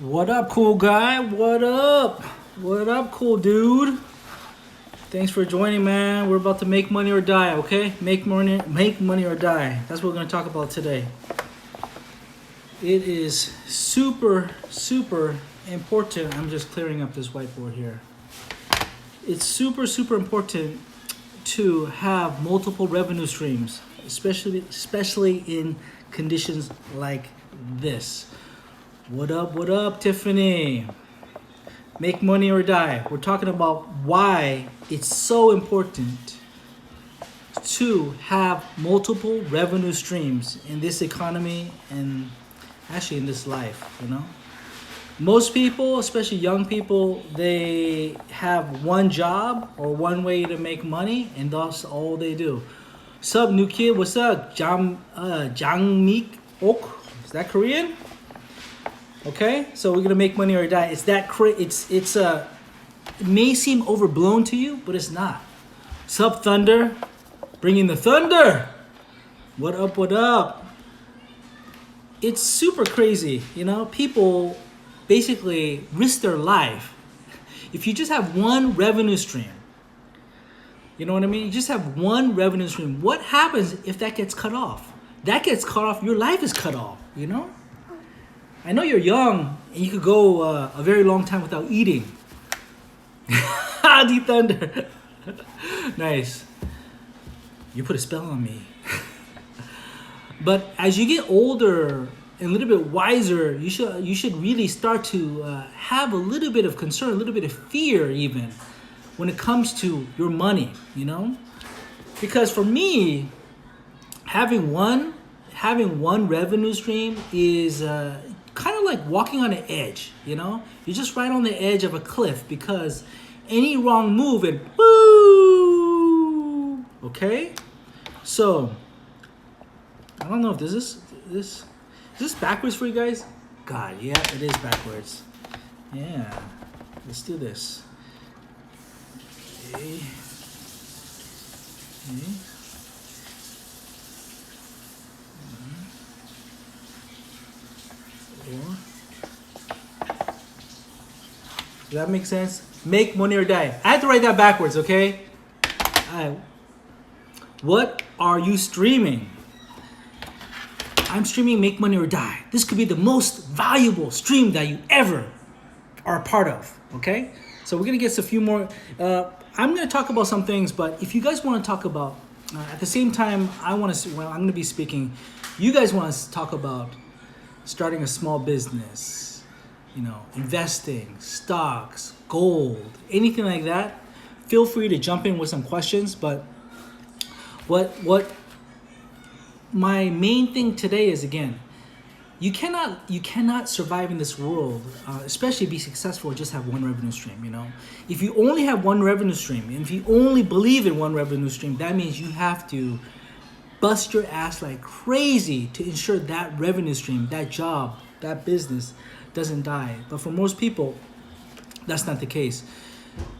What up, cool guy? What up? What up, cool dude? Thanks for joining, man. We're about to make money or die, okay? Make money or die. That's what we're gonna talk about today. It is super important. I'm just clearing up this whiteboard here. It's super important to have multiple revenue streams, especially in conditions like this. What up, Tiffany? Make money or die. We're talking about why it's so important to have multiple revenue streams in this economy and actually in this life, you know? Most people, especially young people, they have one job or one way to make money, and that's all they do. Sup, new kid? What's up? Jangmik Ok? Is that Korean? Okay, so we're gonna make money or die. It may seem overblown to you, but it's not. Sup, Thunder? Bringing the thunder. What up? It's super crazy, you know. People basically risk their life. If you just have one revenue stream, you know what I mean? You just have one revenue stream. What happens if that gets cut off? That gets cut off, your life is cut off, you know? I know you're young and you could go a very long time without eating. The thunder. Nice. You put a spell on me. But as you get older and a little bit wiser, you should really start to have a little bit of concern, a little bit of fear even when it comes to your money, you know? Because for me, having one revenue stream is kind of like walking on an edge, you know? You're just right on the edge of a cliff because any wrong move and boo! Okay? So, I don't know if is this backwards for you guys? God, yeah, it is backwards. Yeah, let's do this. Okay. Does that make sense? Make money or die. I had to write that backwards, okay? What are you streaming? I'm streaming Make Money or Die. This could be the most valuable stream that you ever are a part of, okay? So we're gonna get a few more. I'm gonna talk about some things, but if you guys wanna talk about, at the same time, I'm gonna be speaking, you guys wanna talk about starting a small business, you know, investing, stocks, gold, anything like that, feel free to jump in with some questions. But what my main thing today is, again, you cannot survive in this world, especially be successful, just have one revenue stream, you know? If you only have one revenue stream, and if you only believe in one revenue stream, that means you have to bust your ass like crazy to ensure that revenue stream, that job, that business doesn't die. But for most people, that's not the case.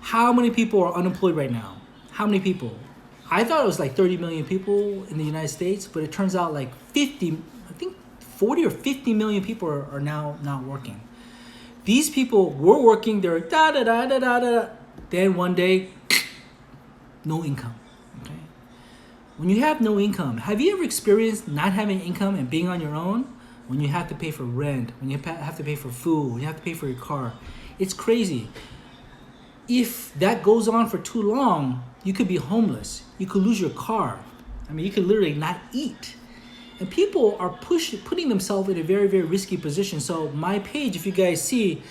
How many people are unemployed right now? How many people? I thought it was like 30 million people in the United States, but it turns out like 40 or 50 million people are now not working. These people were working, they're da-da-da-da-da-da. Then one day, no income. When you have no income, have you ever experienced not having income and being on your own? When you have to pay for rent, when you have to pay for food, when you have to pay for your car. It's crazy. If that goes on for too long, you could be homeless. You could lose your car. I mean, you could literally not eat. And people are putting themselves in a very risky position. So my page, if you guys see,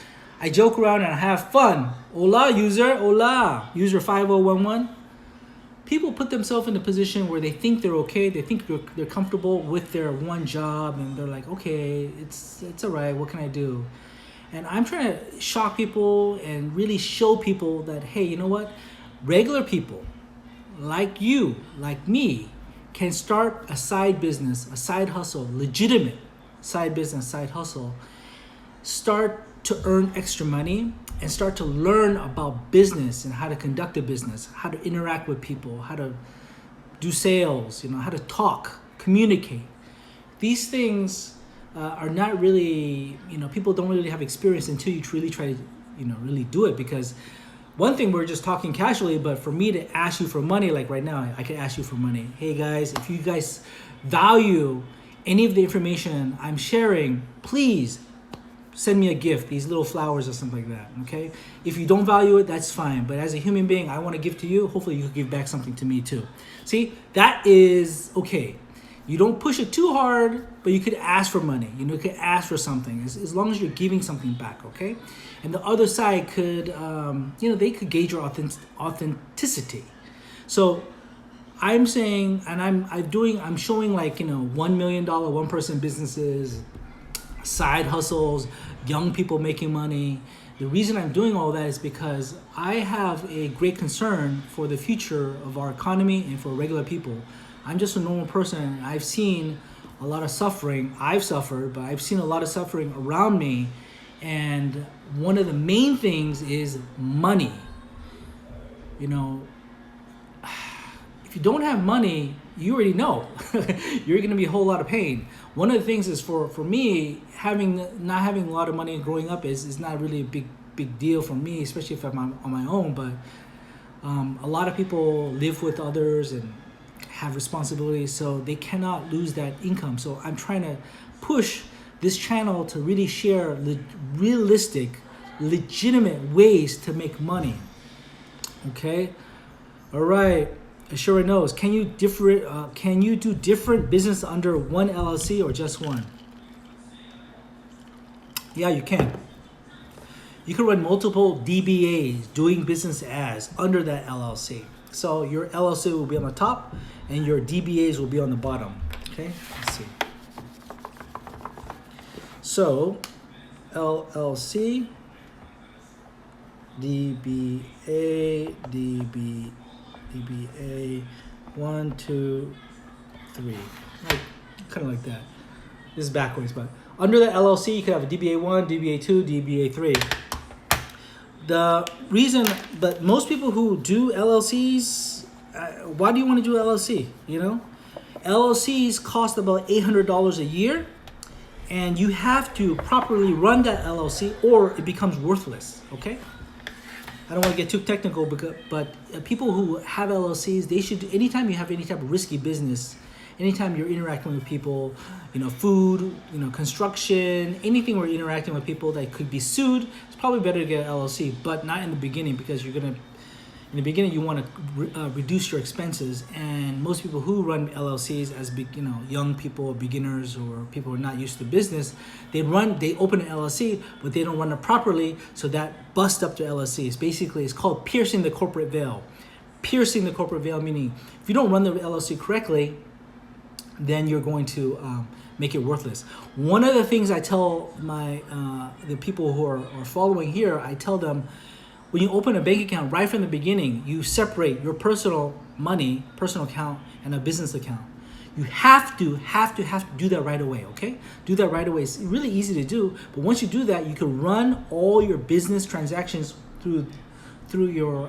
I joke around and I have fun. Hola, user. Hola, user 5011. People put themselves in a position where they think they're okay, they think they're comfortable with their one job, and they're like, okay, it's all right, what can I do? And I'm trying to shock people and really show people that, hey, you know what? Regular people like you, like me, can start a side business, a side hustle, legitimate side business, side hustle, start to earn extra money, and start to learn about business and how to conduct a business, how to interact with people, how to do sales, you know, how to talk, communicate. These things are not really, people don't really have experience until you really try to, really do it. Because one thing, we're just talking casually, but for me to ask you for money, like right now, I could ask you for money. Hey guys, if you guys value any of the information I'm sharing, please send me a gift, these little flowers or something like that, okay? If you don't value it, that's fine. But as a human being, I want to give to you. Hopefully you can give back something to me too. See, that is okay. You don't push it too hard, but you could ask for money. You could ask for something as long as you're giving something back, okay? And the other side could, they could gauge your authenticity. So I'm saying, and I'm showing like, $1 million one-person businesses, side hustles, young people making money. The reason I'm doing all that is because I have a great concern for the future of our economy and for regular people. I'm just a normal person. I've seen a lot of suffering. I've suffered, but I've seen a lot of suffering around me. And one of the main things is money. If you don't have money, you already know you're going to be a whole lot of pain. One of the things is for me, not having a lot of money growing up is not really a big deal for me, especially if I'm on my own. But a lot of people live with others and have responsibilities, so they cannot lose that income. So I'm trying to push this channel to really share realistic, legitimate ways to make money. Okay, all right. Sure knows. Can you do different business under one LLC or just one? Yeah, you can. You can run multiple DBAs, doing business as, under that LLC. So your LLC will be on the top and your DBAs will be on the bottom. Okay, let's see. So LLC, DBA, DBA, 1, 2, 3, kind of like that. This is backwards, but under the LLC, you could have a DBA1, DBA2, DBA3. The reason, but most people who do LLCs, why do you want to do LLC? LLCs cost about $800 a year, and you have to properly run that LLC or it becomes worthless, okay? I don't want to get too technical, but people who have LLCs, they should, anytime you have any type of risky business, anytime you're interacting with people, food, construction, anything where you're interacting with people that could be sued, it's probably better to get an LLC, but not in the beginning, because in the beginning you want to reduce your expenses. And most people who run LLCs as young people, beginners, or people who are not used to business, they open an LLC, but they don't run it properly, so that busts up the LLCs. Basically, it's called piercing the corporate veil. Piercing the corporate veil meaning if you don't run the LLC correctly, then you're going to make it worthless. One of the things I tell the people who are following here, I tell them, when you open a bank account, right from the beginning, you separate your personal money, personal account, and a business account. You have to do that right away, okay? Do that right away. It's really easy to do, but once you do that, you can run all your business transactions through your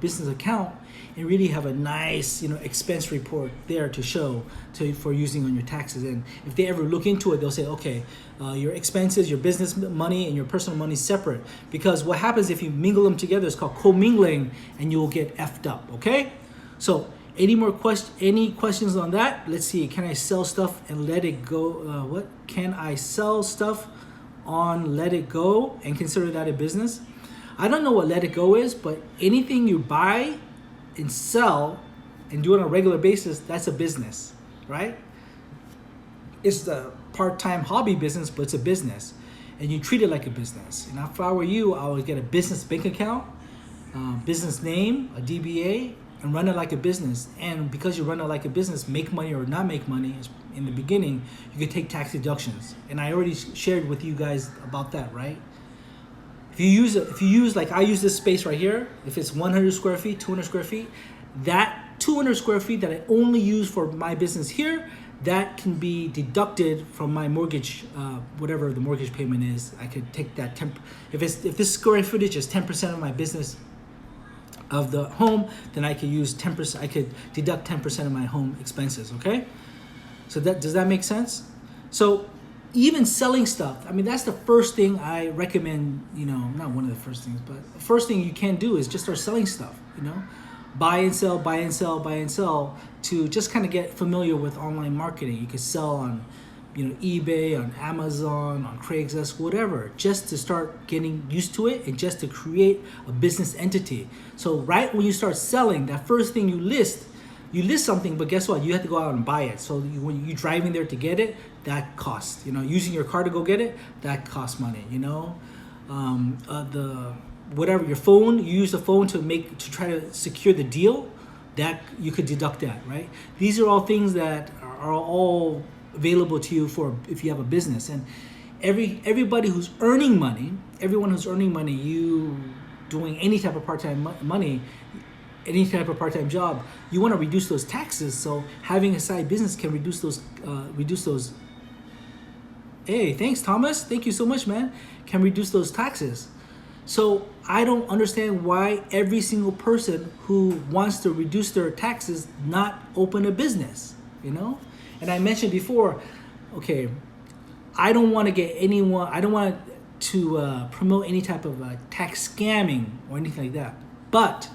business account and really have a nice expense report there to show for using on your taxes. And if they ever look into it, they'll say, okay, your expenses, your business money, and your personal money separate. Because what happens if you mingle them together is called commingling, and you will get effed up. Okay, so any questions on that? Let's see. Can I sell stuff and let it go? What can I sell stuff on let it go and consider that a business? I don't know what let it go is, but anything you buy and sell and do it on a regular basis, that's a business, right? It's the part-time hobby business, but it's a business, and you treat it like a business. And if I were you, I would get a business bank account, business name, a DBA, and run it like a business. And because you run it like a business, make money or not make money, in the beginning, you could take tax deductions. And I already shared with you guys about that, right? If you use like I use this space right here, if it's 100 square feet, 200 square feet, that 200 square feet that I only use for my business here, that can be deducted from my mortgage, whatever the mortgage payment is. I could take that if this square footage is 10% of my business of the home, then I could use 10%. I could deduct 10% of my home expenses. Okay, so does that make sense? So even selling stuff. I mean, that's the first thing I recommend, not one of the first things, but the first thing you can do is just start selling stuff, buy and sell, buy and sell, buy and sell, to just kind of get familiar with online marketing. You could sell on, eBay, on Amazon, on Craigslist, whatever, just to start getting used to it and just to create a business entity. So right when you start selling, that first thing you list something, but guess what? You have to go out and buy it. So when you're driving there to get it, that costs. Using your car to go get it, that costs money. Whatever, your phone, you use the phone to try to secure the deal, that you could deduct that, right? These are all things that are all available to you for if you have a business. And everybody who's earning money, everyone who's earning money, you doing any type of part-time money, any type of part-time job, you want to reduce those taxes. So having a side business can reduce those. Hey, thanks, Thomas. Thank you so much, man. Can reduce those taxes. So I don't understand why every single person who wants to reduce their taxes not open a business, And I mentioned before, okay, I don't want to promote any type of tax scamming or anything like that. But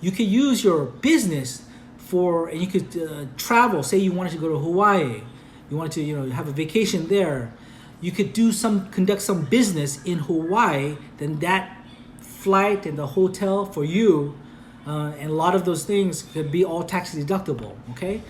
you could use your business and you could travel. Say you wanted to go to Hawaii, you wanted to have a vacation there. You could conduct some business in Hawaii. Then that flight and the hotel for you, and a lot of those things could be all tax deductible. Okay.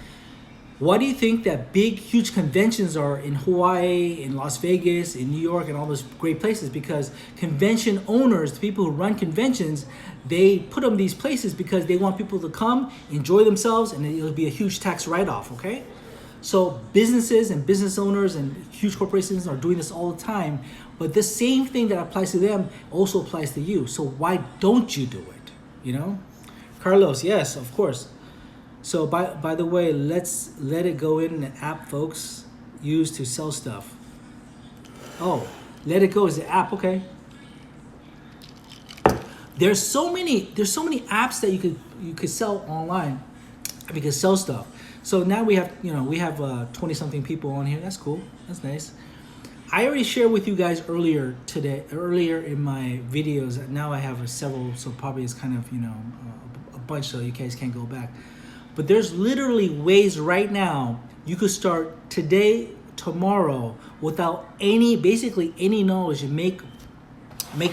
Why do you think that big, huge conventions are in Hawaii, in Las Vegas, in New York, and all those great places? Because convention owners, the people who run conventions, they put them in these places because they want people to come, enjoy themselves, and it'll be a huge tax write-off, okay? So businesses and business owners and huge corporations are doing this all the time, but the same thing that applies to them also applies to you. So why don't you do it, Carlos, yes, of course. So by the way, let's let it go in an app folks use to sell stuff. Oh, let it go is the app, okay. There's so many apps that you could sell online. You could sell stuff. So now we have 20 something people on here. That's cool. That's nice. I already shared with you guys earlier in my videos. Now I have several, so probably it's kind of a bunch, so you guys can't go back. But there's literally ways right now you could start today, tomorrow, without basically any knowledge, and make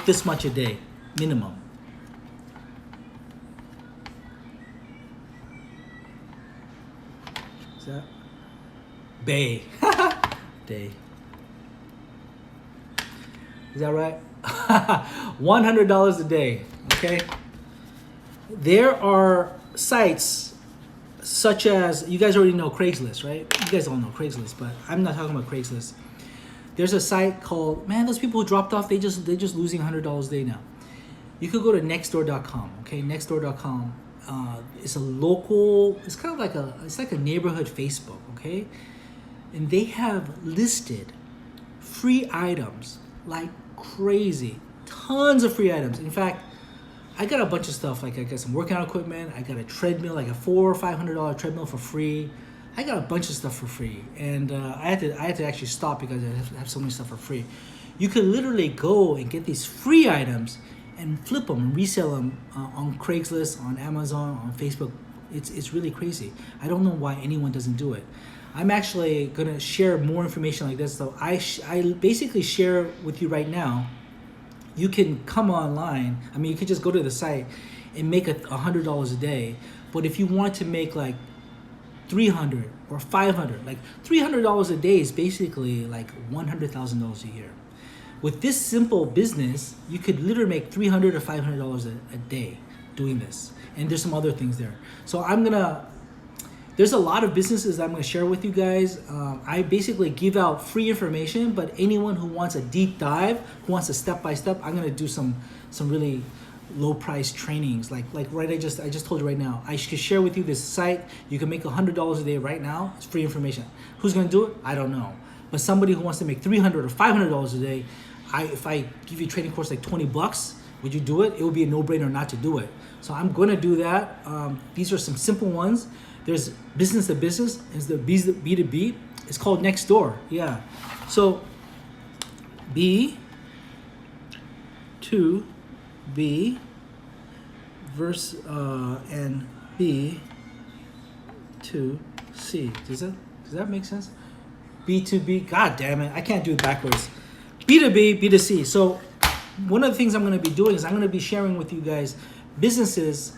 this much a day, minimum. Is that Bay? Day. Is that right? $100 a day. Okay. There are sites such as, you guys already know Craigslist, right? You guys all know Craigslist, but I'm not talking about Craigslist. There's a site called, those people who dropped off, they're just losing $100 a day now. You could go to nextdoor.com, okay? Nextdoor.com. It's a local, it's kind of like a neighborhood Facebook, okay? And they have listed free items like crazy, tons of free items. In fact, I got a bunch of stuff, like I got some workout equipment, I got a treadmill, like a $400 or $500 treadmill for free. I got a bunch of stuff for free, and I had to actually stop because I have so many stuff for free. You could literally go and get these free items and flip them and resell them on Craigslist, on Amazon, on Facebook. It's really crazy. I don't know why anyone doesn't do it. I'm actually gonna share more information like this. So I basically share with you right now. You can come online. You could just go to the site and make $100 a day. But if you want to make like $300 or $500, like $300 a day is basically like $100,000 a year. With this simple business, you could literally make $300 or $500 a day doing this. And there's some other things there. So there's a lot of businesses that I'm gonna share with you guys. I basically give out free information, but anyone who wants a deep dive, who wants a step-by-step, I'm gonna do some really low price trainings. Like right, I just told you right now, I should share with you this site. You can make $100 a day right now. It's free information. Who's gonna do it? I don't know. But somebody who wants to make $300 or $500 a day, if I give you a training course like $20, would you do it? It would be a no-brainer not to do it. So I'm gonna do that. These are some simple ones. There's business to business, is the B2B. It's called next door. Yeah. So B to B versus and B to C. Does that make sense? B to B. God damn it! I can't do it backwards. B to B, B to C. So one of the things I'm going to be doing is I'm going to be sharing with you guys businesses,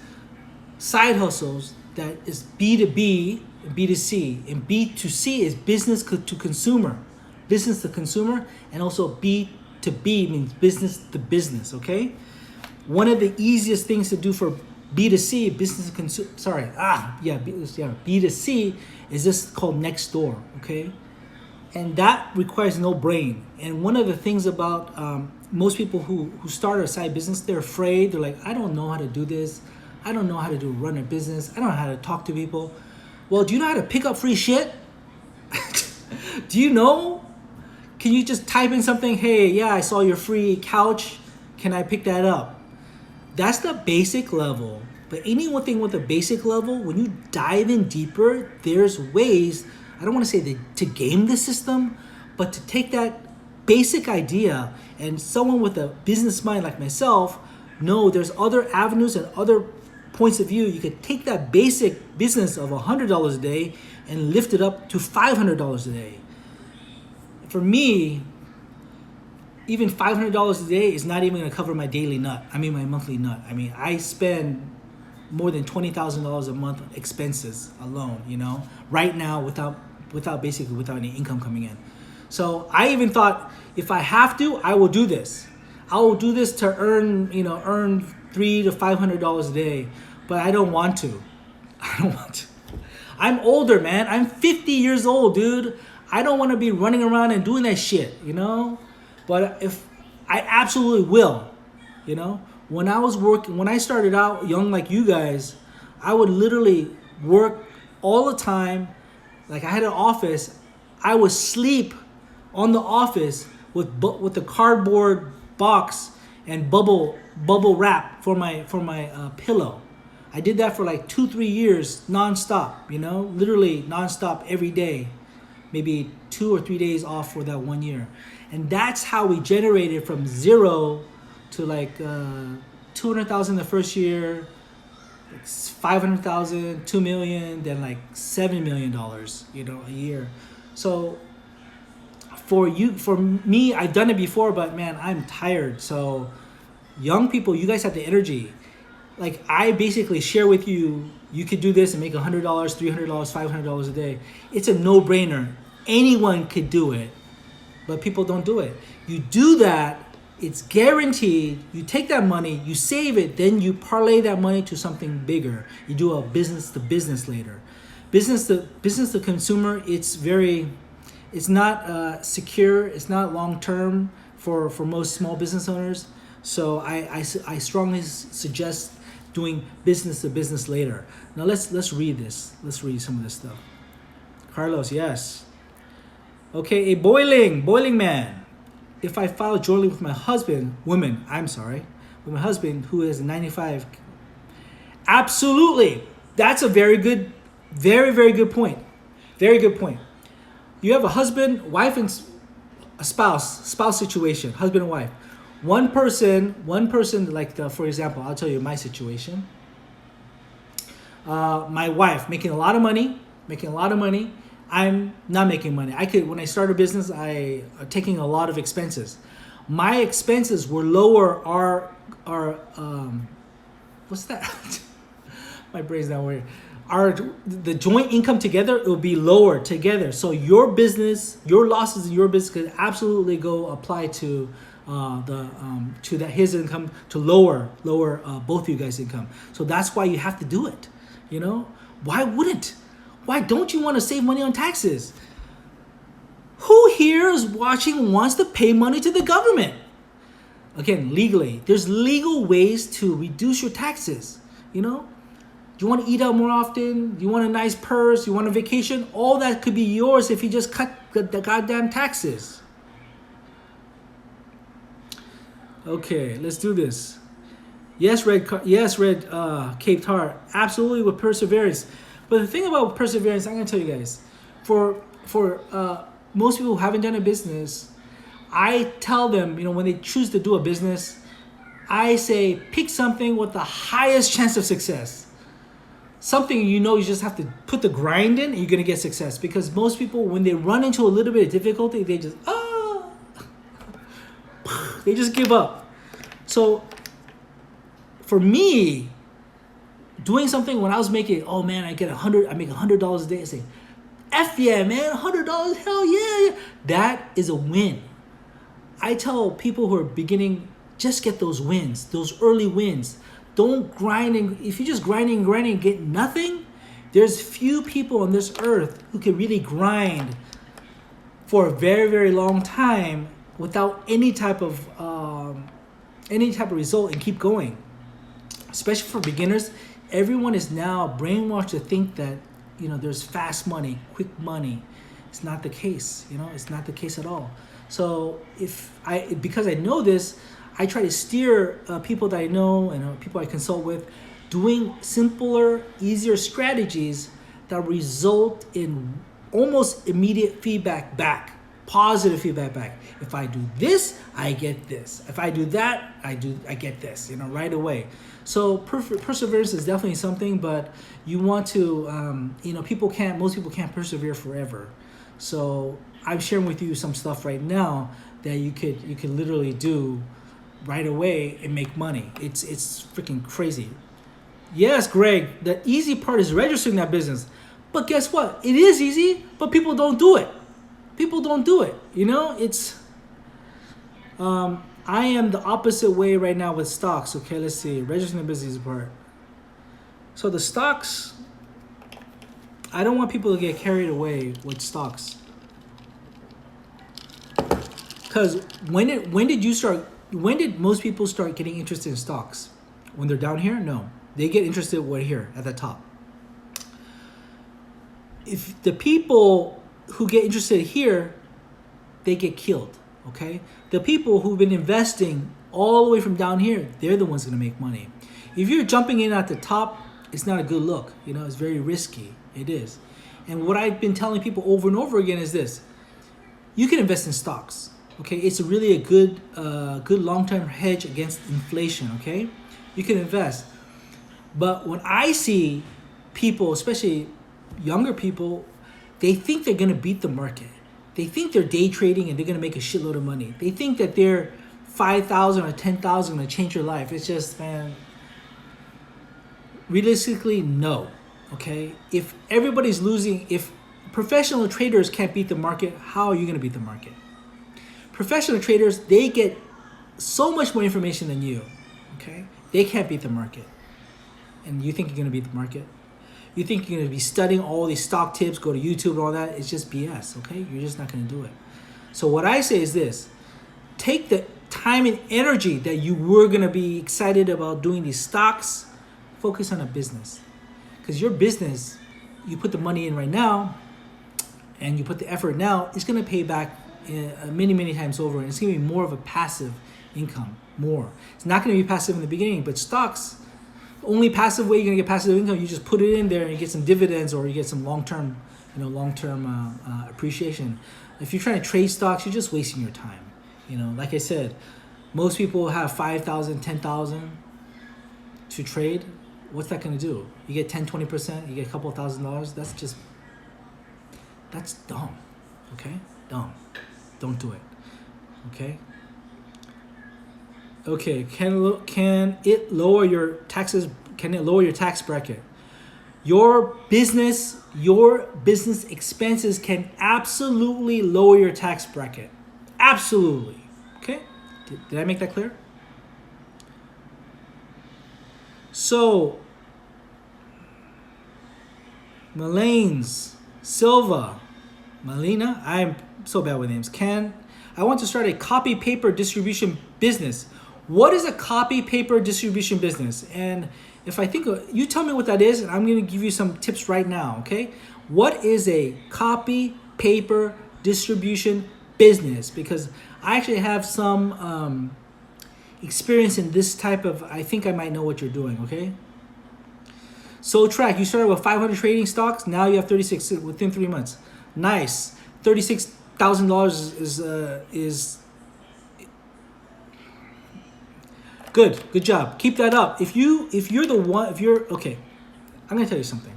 side hustles that is B to B and B to C. And B to C is business to consumer. Business to consumer. And also B to B means business to business, okay? One of the easiest things to do for B to C, business to consumer, B to C is this called next door, okay? And that requires no brain. And one of the things about most people who start a side business, they're afraid. They're like, I don't know how to do this. I don't know how to run a business. I don't know how to talk to people. Well, do you know how to pick up free shit? Do you know? Can you just type in something? Hey, yeah, I saw your free couch. Can I pick that up? That's the basic level. But anything with a basic level, when you dive in deeper, there's ways, I don't want to say to game the system, but to take that basic idea, and someone with a business mind like myself, no, there's other avenues and other points of view. You could take that basic business of $100 a day and lift it up to $500 a day. For me, even $500 a day is not even going to cover my daily nut. I mean, my monthly nut. I mean, I spend more than $20,000 a month on expenses alone, right now without any income coming in. So I even thought, if I have to, I will do this. I will do this to earn $300 to $500 a day, but I don't want to. I'm older, man. I'm 50 years old, dude. I don't want to be running around and doing that shit, But if I absolutely will, When I started out young like you guys, I would literally work all the time. Like I had an office. I would sleep on the office with the cardboard box and bubble wrap for my pillow. I did that for like 2-3 years nonstop, literally nonstop every day, maybe 2 or 3 days off for that 1 year. And that's how we generated from zero to like 200,000 the first year, 500,000, 2 million, then like $7 million, a year. So for me, I've done it before, but man, I'm tired. So young people, you guys have the energy. Like I basically share with you, you could do this and make $100, $300, $500 a day. It's a no-brainer. Anyone could do it, but people don't do it. You do that, it's guaranteed. You take that money, you save it, then you parlay that money to something bigger. You do a business to business later. Business to consumer, it's not secure, it's not long term for most small business owners. So I strongly suggest doing business to business later. Now let's read this. Let's read some of this stuff. Carlos, yes. Okay, a boiling man. If I file jointly with my husband, with my husband who is 95, absolutely. That's a very good point. Very good point. You have a husband, wife, and a spouse situation, husband and wife. One person, like for example, I'll tell you my situation. My wife making a lot of money. I'm not making money. When I started a business, I taking a lot of expenses. My expenses were lower. Our what's that? My brain's not working. The joint income together, it will be lower together. So your business, your losses in your business could absolutely go apply to his income to lower both of you guys' income. So that's why you have to do it. Why don't you want to save money on taxes? Who here is watching wants to pay money to the government? Again, legally, there's legal ways to reduce your taxes. Do you want to eat out more often? Do you want a nice purse? You want a vacation? All that could be yours if you just cut the goddamn taxes. Okay, let's do this. Yes, Red Cape Tar. Absolutely with perseverance. But the thing about perseverance, I'm going to tell you guys, for for most people who haven't done a business, I tell them, when they choose to do a business, I say pick something with the highest chance of success. Something you just have to put the grind in and you're going to get success. Because most people, when they run into a little bit of difficulty, they just, they just give up. So for me, doing something when I was making, I make $100 a day. I say, F yeah, man, $100, hell yeah. That is a win. I tell people who are beginning, just get those wins, those early wins. Don't grind, and if you just grinding and get nothing, there's few people on this earth who can really grind for a very, very long time without any type of result and keep going. Especially for beginners, everyone is now brainwashed to think that there's fast money, quick money. It's not the case. It's not the case at all. So because I know this, I try to steer people that I know and people I consult with, doing simpler, easier strategies that result in almost immediate feedback back, positive feedback back. If I do this, I get this. If I do that, I get this. Right away. So perseverance is definitely something, but you want to, most people can't persevere forever. So I'm sharing with you some stuff right now that you could literally do right away and make money. It's freaking crazy. Yes, Greg, the easy part is registering that business. But guess what? It is easy, but people don't do it. People don't do it. It's I am the opposite way right now with stocks. Okay, let's see. Registering the business part. So the stocks, I don't want people to get carried away with stocks. Because when did most people start getting interested in stocks? When they're down here? No. They get interested right here at the top. If the people who get interested here, they get killed, okay? The people who've been investing all the way from down here, they're the ones going to make money. If you're jumping in at the top, it's not a good look. It's very risky. It is. And what I've been telling people over and over again is this. You can invest in stocks. Okay, it's really a good long-term hedge against inflation, okay? You can invest. But when I see people, especially younger people, they think they're going to beat the market. They think they're day trading and they're going to make a shitload of money. They think that their 5,000 or 10,000 going to change your life. It's just, man, realistically, no, okay? If everybody's losing, if professional traders can't beat the market, how are you going to beat the market? Professional traders, they get so much more information than you, okay? They can't beat the market. And you think you're going to beat the market? You think you're going to be studying all these stock tips, go to YouTube and all that? It's just BS, okay? You're just not going to do it. So what I say is this. Take the time and energy that you were going to be excited about doing these stocks, focus on a business. Because your business, you put the money in right now, and you put the effort now, it's going to pay back many, many times over, and it's going to be more of a passive income, more. It's not going to be passive in the beginning, but stocks, the only passive way you're going to get passive income, you just put it in there and you get some dividends or you get some long-term appreciation. If you're trying to trade stocks, you're just wasting your time. Like I said, most people have 5,000, 10,000 to trade. What's that going to do? You get 10, 20%, you get a couple of $1,000. That's dumb, okay? Dumb. Don't do it. Okay. Okay. Can it lower your taxes? Can it lower your tax bracket? Your business expenses can absolutely lower your tax bracket. Absolutely. Okay. Did I make that clear? So, Melina, I'm so bad with names. I want to start a copy paper distribution business. What is a copy paper distribution business? And if I think, you tell me what that is, and I'm going to give you some tips right now, okay? What is a copy paper distribution business? Because I actually have some experience in this type of, I think I might know what you're doing, okay? So track, you started with 500 trading stocks, now you have 36 within 3 months. Nice. $36,000 is good. Good job. Keep that up. If you're okay, I'm gonna tell you something.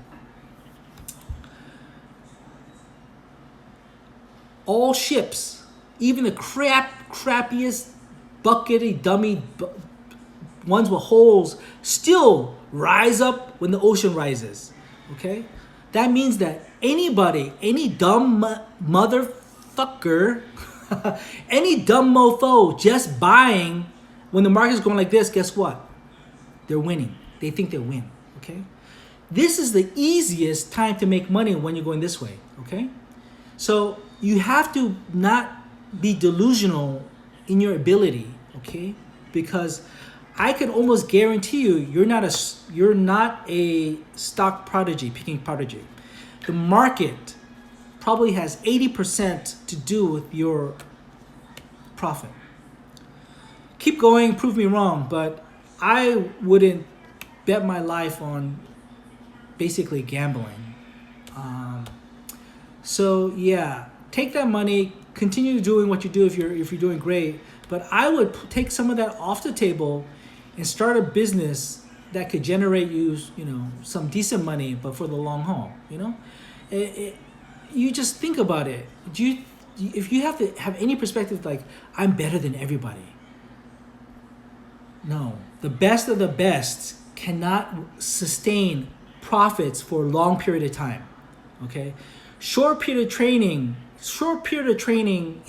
All ships, even the crappiest, buckety, dummy ones with holes, still rise up when the ocean rises. Okay? That means that anybody, any dumb motherfucker, any dumb mofo just buying when the market's going like this, guess what? They're winning. They think they win. Okay? This is the easiest time to make money when you're going this way. Okay? So you have to not be delusional in your ability, okay? Because I can almost guarantee you're not a stock prodigy, picking prodigy. The market probably has 80% to do with your profit. Keep going, prove me wrong, but I wouldn't bet my life on basically gambling. So yeah, take that money, continue doing what you do if you're doing great. But I would take some of that off the table and start a business that could generate you some decent money, but for the long haul. You just think about it. If you have to have any perspective like I'm better than everybody, no, the best of the best cannot sustain profits for a long period of time. Okay. Short period of training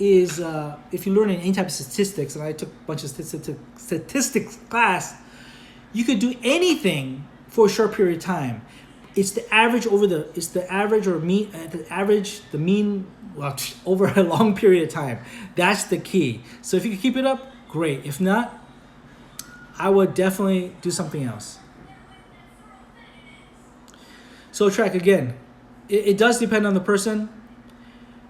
is, if you learn in any type of statistics, and I took a bunch of statistics class, you could do anything for a short period of time. It's the average the mean over a long period of time. That's the key. So if you can keep it up, great. If not, I would definitely do something else. So track again. It does depend on the person.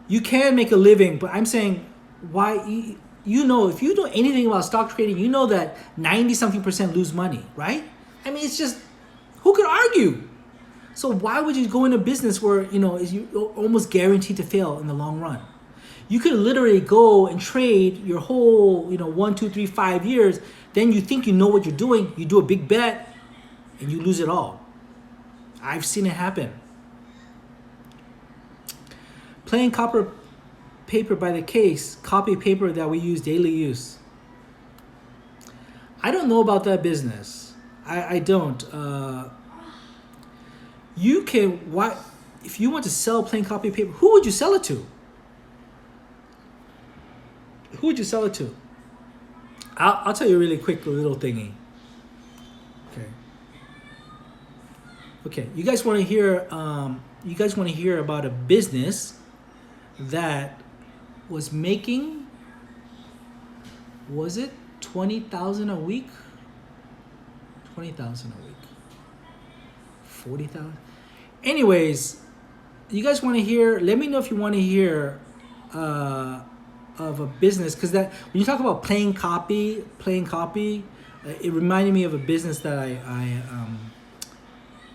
You can make a living, but I'm saying why if you know anything about stock trading, you know that 90-something% lose money, right? I mean, it's just, who could argue? So why would you go into business where you're almost guaranteed to fail in the long run? You could literally go and trade your whole 1, 2, 3, 5 years. Then you think you know what you're doing. You do a big bet, and you lose it all. I've seen it happen. Plain copper paper by the case, copy paper that we use daily use. I don't know about that business. I don't. You can, why, if you want to sell plain copy paper, who would you sell it to? Who would you sell it to? I'll tell you a really quick little thingy. Okay. You guys want to hear? You guys want to hear about a business that was making, was it 20,000 a week? 20,000 a week. 40,000. Anyways, you guys want to hear? Let me know if you want to hear of a business, because that when you talk about plain copy, it reminded me of a business that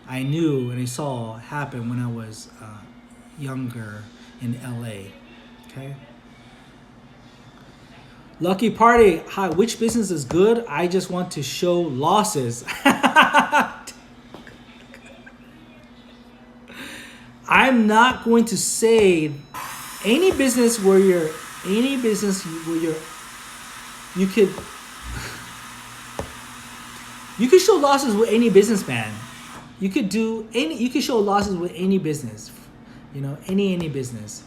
I knew and I saw happen when I was younger in LA. Okay. Lucky Party. Hi, which business is good? I just want to show losses. I'm not going to say any business where you could show losses with any business, man. You could show losses with any business, any business.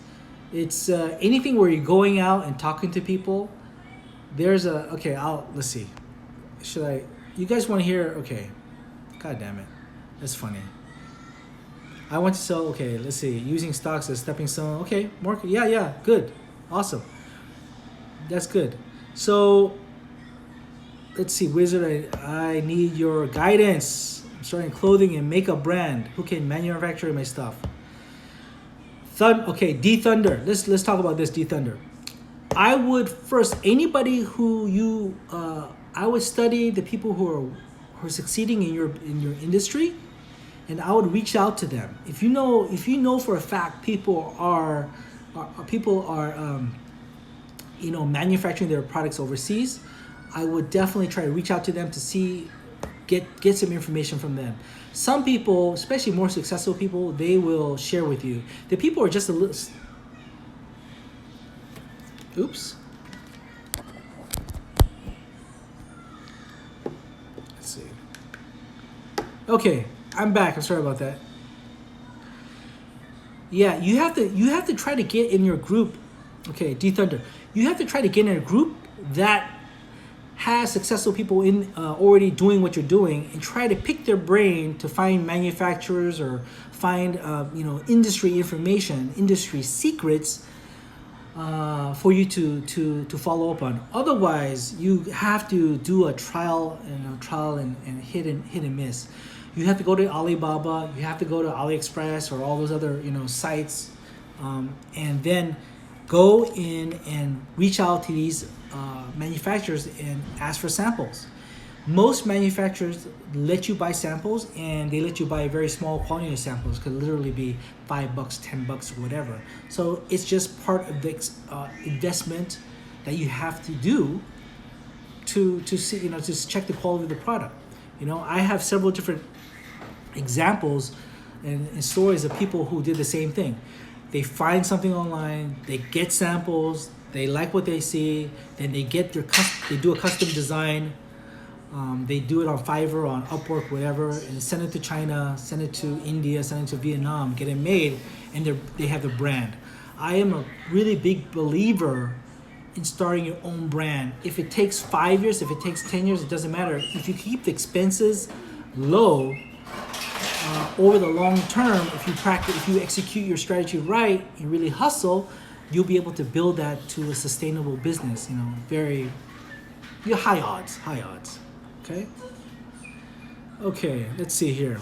It's anything where you're going out and talking to people. Let's see. You guys want to hear? Okay. God damn it. That's funny. I want to sell, let's see. Using stocks as stepping stone. Okay, more. Yeah, good. Awesome. That's good. So, let's see. Wizard, I need your guidance. I'm starting clothing and makeup brand. Who can manufacture my stuff? D Thunder. Let's talk about this, D Thunder. I would first, anybody who I would study the people who are succeeding in your industry, and I would reach out to them. If you know for a fact people are people are manufacturing their products overseas, I would definitely try to reach out to them to see, get some information from them. Some people, especially more successful people, they will share with you. The people are just a little. Oops. Let's see. Okay, I'm back. I'm sorry about that. Yeah, you have to try to get in your group. Okay, D Thunder. You have to try to get in a group that has successful people in already doing what you're doing, and try to pick their brain to find manufacturers or find industry information, industry secrets for you to follow up on. Otherwise, you have to do a trial and hit and miss. You have to go to Alibaba, you have to go to AliExpress or all those other sites, and then go in and reach out to these manufacturers and ask for samples. Most manufacturers let you buy samples, and they let you buy a very small quantity of samples. Could literally be $5, $10, or whatever. So it's just part of the investment that you have to do to see, to check the quality of the product. I have several different examples and stories of people who did the same thing. They find something online, they get samples, they like what they see, then they do a custom design. They do it on Fiverr, on Upwork, whatever, and send it to China, send it to India, send it to Vietnam, get it made, and they have the brand. I am a really big believer in starting your own brand. If it takes 5 years, if it takes 10 years, it doesn't matter. If you keep the expenses low over the long term, if you execute your strategy right and really hustle, you'll be able to build that to a sustainable business. Very high odds. Okay, let's see here.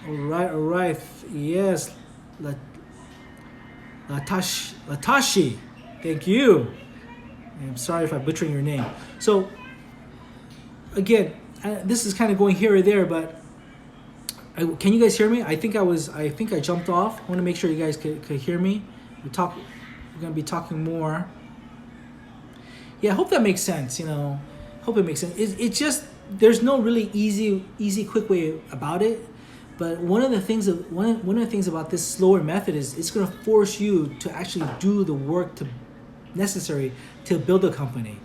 All right. Yes, Latashi, thank you. I'm sorry if I'm butchering your name. So again, this is kind of going here or there, but can you guys hear me? I think I jumped off. I want to make sure you guys could hear me. We're gonna be talking more. Yeah, I hope that makes sense. Hope it makes sense. It's just, there's no really easy quick way about it. But one of the things about this slower method is it's going to force you to actually do the work necessary to build a company.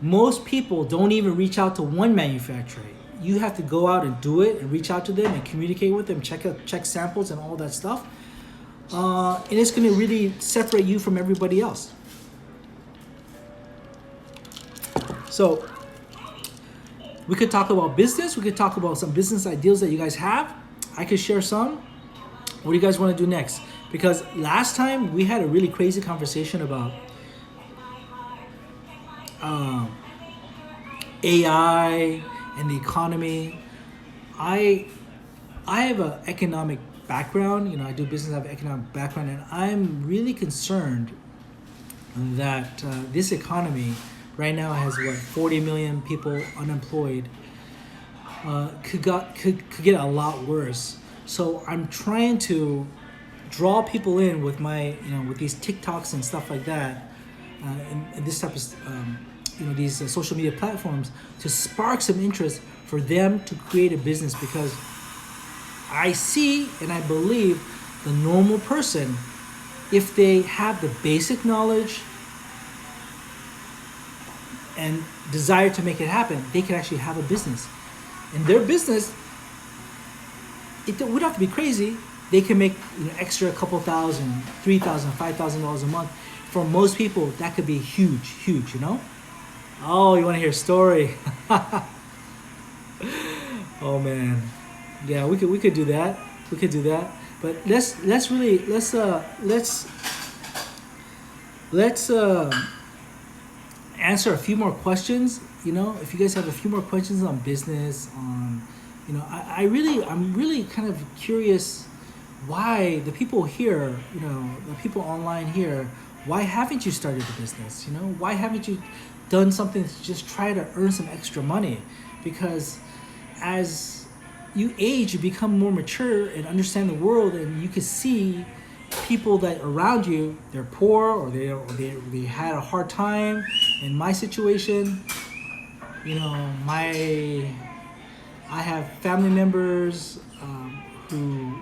Most people don't even reach out to one manufacturer. You have to go out and do it and reach out to them and communicate with them, check samples and all that stuff. And it's going to really separate you from everybody else. So we could talk about business. We could talk about some business ideas that you guys have. I could share some. What do you guys want to do next? Because last time we had a really crazy conversation about AI and the economy. I have an economic background. I do business. I have an economic background, and I'm really concerned that this economy right now has 40 million people unemployed. Could get a lot worse. So I'm trying to draw people in with my with these TikToks and stuff like that, and this type of these social media platforms, to spark some interest for them to create a business, because I see and I believe the normal person, if they have the basic knowledge and desire to make it happen, they can actually have a business. And their business, it would have to be crazy. They can make extra couple thousand, $3,000, $5,000 a month. For most people, that could be huge. Oh, you want to hear a story? Oh man, yeah, we could do that. We could do that. But let's answer a few more questions. If you guys have a few more questions on business, I'm really kind of curious why the people here, the people online here, why haven't you started the business? Why haven't you done something to just try to earn some extra money? Because as you age, you become more mature and understand the world, and you can see people that around you, they're poor or they had a hard time. In my situation, you know, I have family members who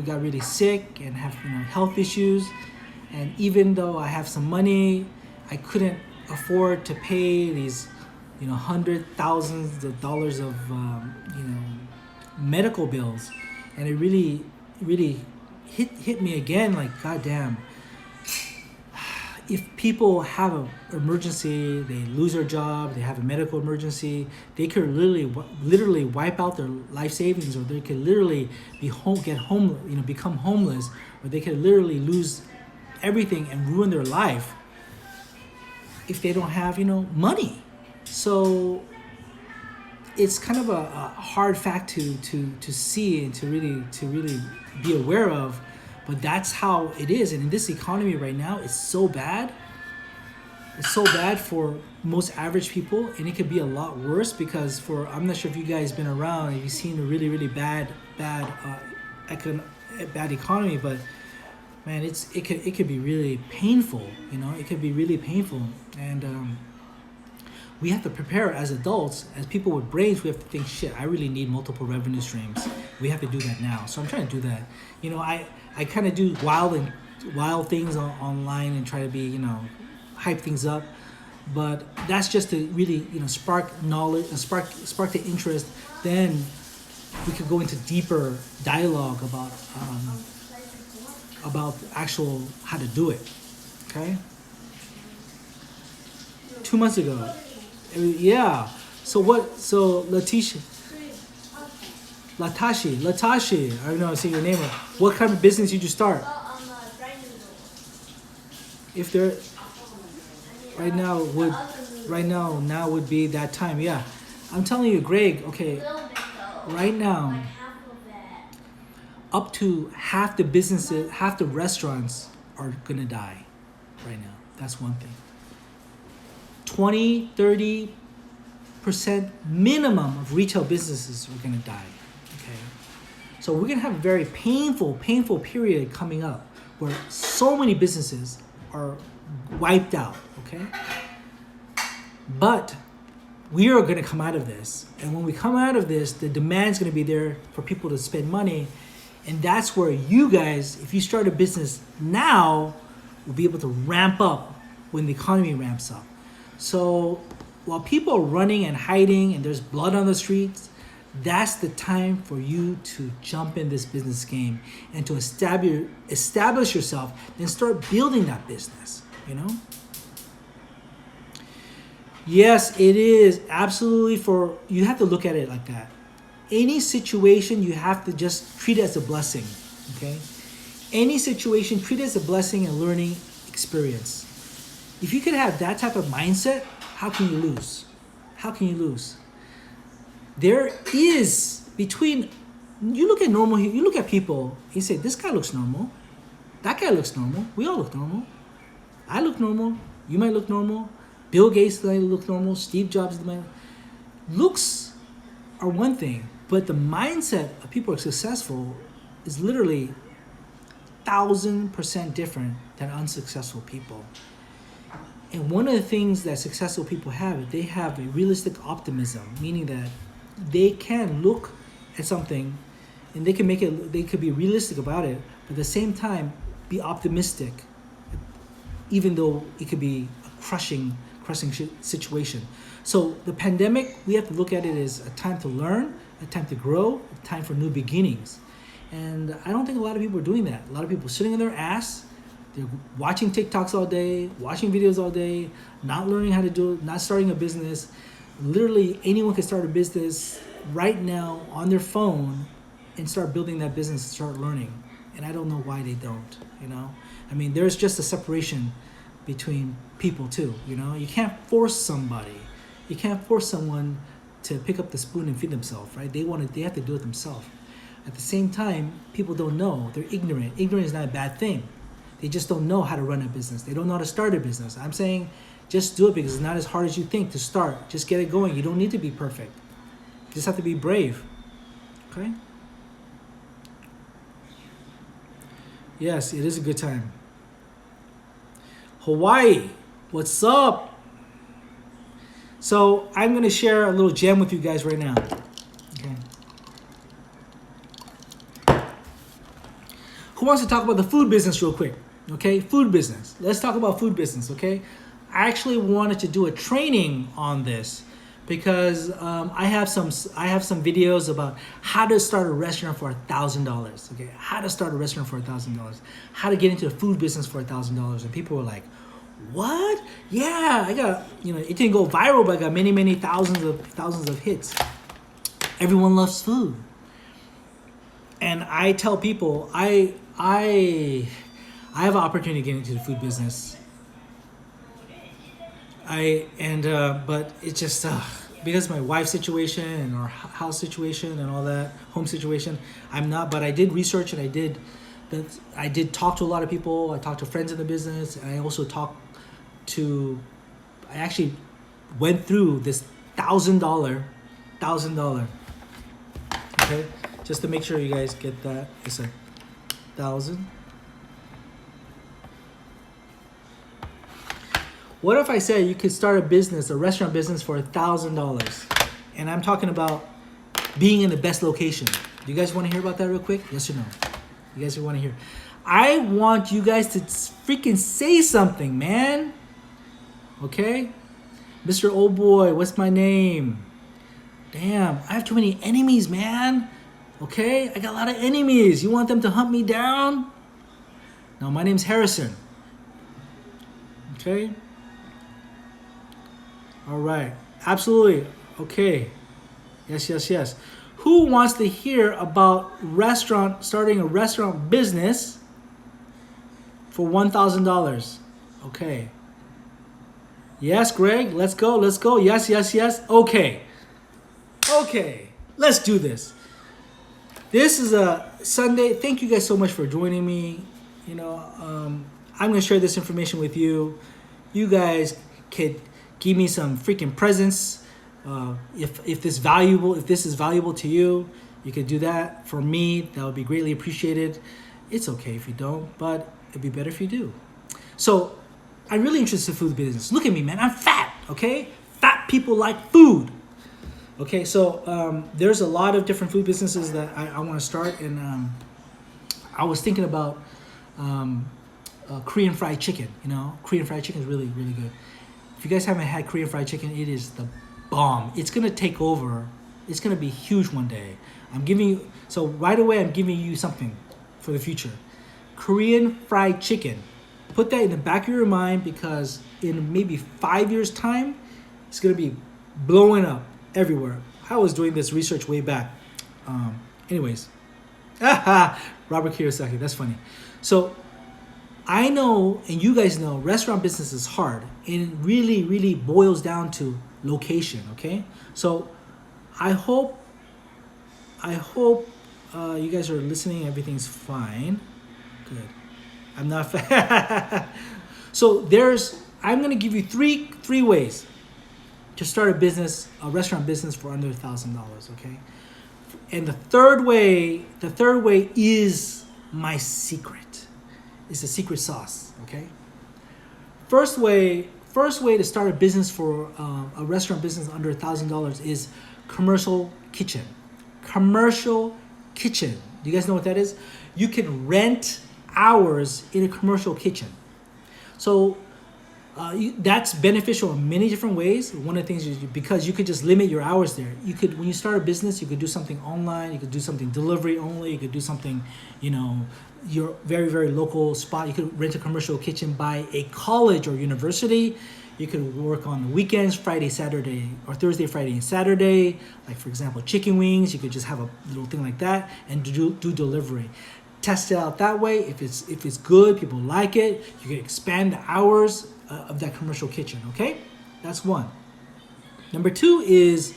got really sick and have, you know, health issues, and even though I have some money, I couldn't afford to pay these, you know, hundred thousands of dollars of you know, medical bills, and it really hit me again, like, goddamn, if people have an emergency, they lose their job, they have a medical emergency, they could literally wipe out their life savings, or they could literally become homeless, or they could literally lose everything and ruin their life if they don't have, you know, money. So it's kind of a hard fact to see and to really be aware of. But that's how it is. And in this economy right now, it's so bad. It's so bad for most average people, and it could be a lot worse because I'm not sure if you guys been around, if you've seen a really bad economy, but man, it could be really painful. You know, it could be really painful, and we have to prepare as adults, as people with brains. We have to think, shit, I really need multiple revenue streams. We have to do that now. So I'm trying to do that. You know, I kind of do wild things online and try to be, you know, hype things up, but that's just to really, you know, spark knowledge, spark the interest. Then we could go into deeper dialogue about actual how to do it. Okay. 2 months ago, yeah. So Latashi, I don't know, I see your name. What kind of business did you start? If there, now would be that time. Yeah, I'm telling you, Greg. Okay, right now, up to half the businesses, half the restaurants are gonna die. Right now, that's one thing. 20-30% minimum of retail businesses are gonna die. Okay, so we're gonna have a very painful period coming up where so many businesses are wiped out. Okay, but we are gonna come out of this, and when we come out of this, the demand's gonna be there for people to spend money, and that's where you guys, if you start a business now, will be able to ramp up when the economy ramps up. So while people are running and hiding and there's blood on the streets, that's the time for you to jump in this business game and to establish yourself and start building that business, you know? Yes, it is absolutely you have to look at it like that. Any situation, you have to just treat it as a blessing, okay? Any situation, treat it as a blessing and learning experience. If you could have that type of mindset, how can you lose? How can you lose? There is you look at people, you say, this guy looks normal. That guy looks normal. We all look normal. I look normal. You might look normal. Bill Gates might look normal. Steve Jobs might. Looks are one thing, but the mindset of people who are successful is literally 1,000% different than unsuccessful people. And one of the things that successful people have, they have a realistic optimism, meaning that they can look at something and they could be realistic about it, but at the same time be optimistic, even though it could be a crushing situation. So the pandemic, we have to look at it as a time to learn, a time to grow, a time for new beginnings. And I don't think a lot of people are doing that. A lot of people are sitting on their ass. They're watching TikToks all day, watching videos all day, not learning how to do it, not starting a business. Literally anyone can start a business right now on their phone and start building that business, start learning. And I don't know why they don't, you know? I mean, there's just a separation between people too, you know? You can't force somebody. You can't force someone to pick up the spoon and feed themselves, right? They have to do it themselves. At the same time, people don't know. They're ignorant. Ignorant is not a bad thing. They just don't know how to run a business. They don't know how to start a business. I'm saying just do it because it's not as hard as you think to start. Just get it going. You don't need to be perfect. You just have to be brave. Okay? Yes, it is a good time. Hawaii, what's up? So I'm gonna share a little gem with you guys right now. Okay. Who wants to talk about the food business real quick? Okay, food business. Let's talk about food business, okay? I actually wanted to do a training on this because I have some videos about how to start a restaurant for $1,000. Okay, how to start a restaurant for $1,000, how to get into the food business for $1,000, and people were like, "What? Yeah, I got it didn't go viral, but I got many thousands of hits. Everyone loves food." And I tell people I have an opportunity to get into the food business. But it's just because of my wife's situation and our house situation and all that home situation, I'm not. But I did research and I did talk to a lot of people. I talked to friends in the business, and I also I actually went through this $1,000. Okay, just to make sure you guys get that. It's a 1,000. What if I said you could start a restaurant business for $1,000? And I'm talking about being in the best location. Do you guys want to hear about that real quick? Yes or no? You guys want to hear? I want you guys to freaking say something, man. Okay? Mr. Old Boy, what's my name? Damn, I have too many enemies, man. Okay? I got a lot of enemies. You want them to hunt me down? No, my name's Harrison. Okay? All right. Absolutely. Okay. Yes. Who wants to hear about starting a restaurant business for $1,000? Okay. Yes, Greg. Let's go. Yes. Okay. Let's do this. This is a Sunday. Thank you guys so much for joining me. I'm going to share this information with you. You guys could give me some freaking presents. If this is valuable to you, you could do that for me. That would be greatly appreciated. It's okay if you don't, but it'd be better if you do. So I'm really interested in food business. Look at me, man. I'm fat. Okay, fat people like food. Okay, so there's a lot of different food businesses that I want to start, and I was thinking about Korean fried chicken. Korean fried chicken is really good. If you guys haven't had Korean fried chicken, it is the bomb. It's gonna take over. It's gonna be huge one day. I'm giving you something for the future. Korean fried chicken. Put that in the back of your mind, because in maybe 5 years' time, it's gonna be blowing up everywhere. I was doing this research way back. Anyways, Robert Kiyosaki. That's funny. So I know, and you guys know, restaurant business is hard, and it really boils down to location. Okay, so I hope you guys are listening. Everything's fine. Good. I'm not. So I'm gonna give you three ways to start a restaurant business for under $1,000. Okay, and the third way is my secret. It's a secret sauce. Okay. First way to start a business for a restaurant business under $1,000 is commercial kitchen. Commercial kitchen. Do you guys know what that is? You can rent hours in a commercial kitchen. So that's beneficial in many different ways. One of the things is because you could just limit your hours there. When you start a business, you could do something online. You could do something delivery only. You could do something, your very local spot. You could rent a commercial kitchen by a college or university. You could work on the weekends, Friday, Saturday, or Thursday, Friday, and Saturday. Like, for example, chicken wings. You could just have a little thing like that and do delivery. Test it out that way. If it's good, people like it, you can expand the hours of that commercial kitchen. Okay, that's one. Number two is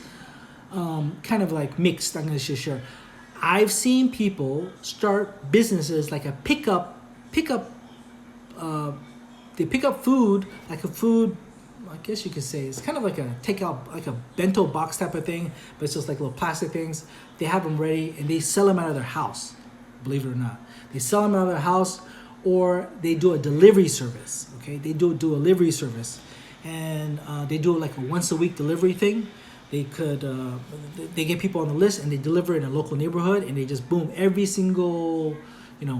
kind of like mixed. I'm going to just share. I've seen people start businesses like a pickup. They pick up food, like a food. I guess you could say it's kind of like a takeout, like a bento box type of thing, but it's just like little plastic things. They have them ready and they sell them out of their house. believe it or not. They sell them out of their house, or they do a delivery service. Okay, they do a delivery service, and they do like a once a week delivery thing. They could they get people on the list and they deliver in a local neighborhood, and they just boom every single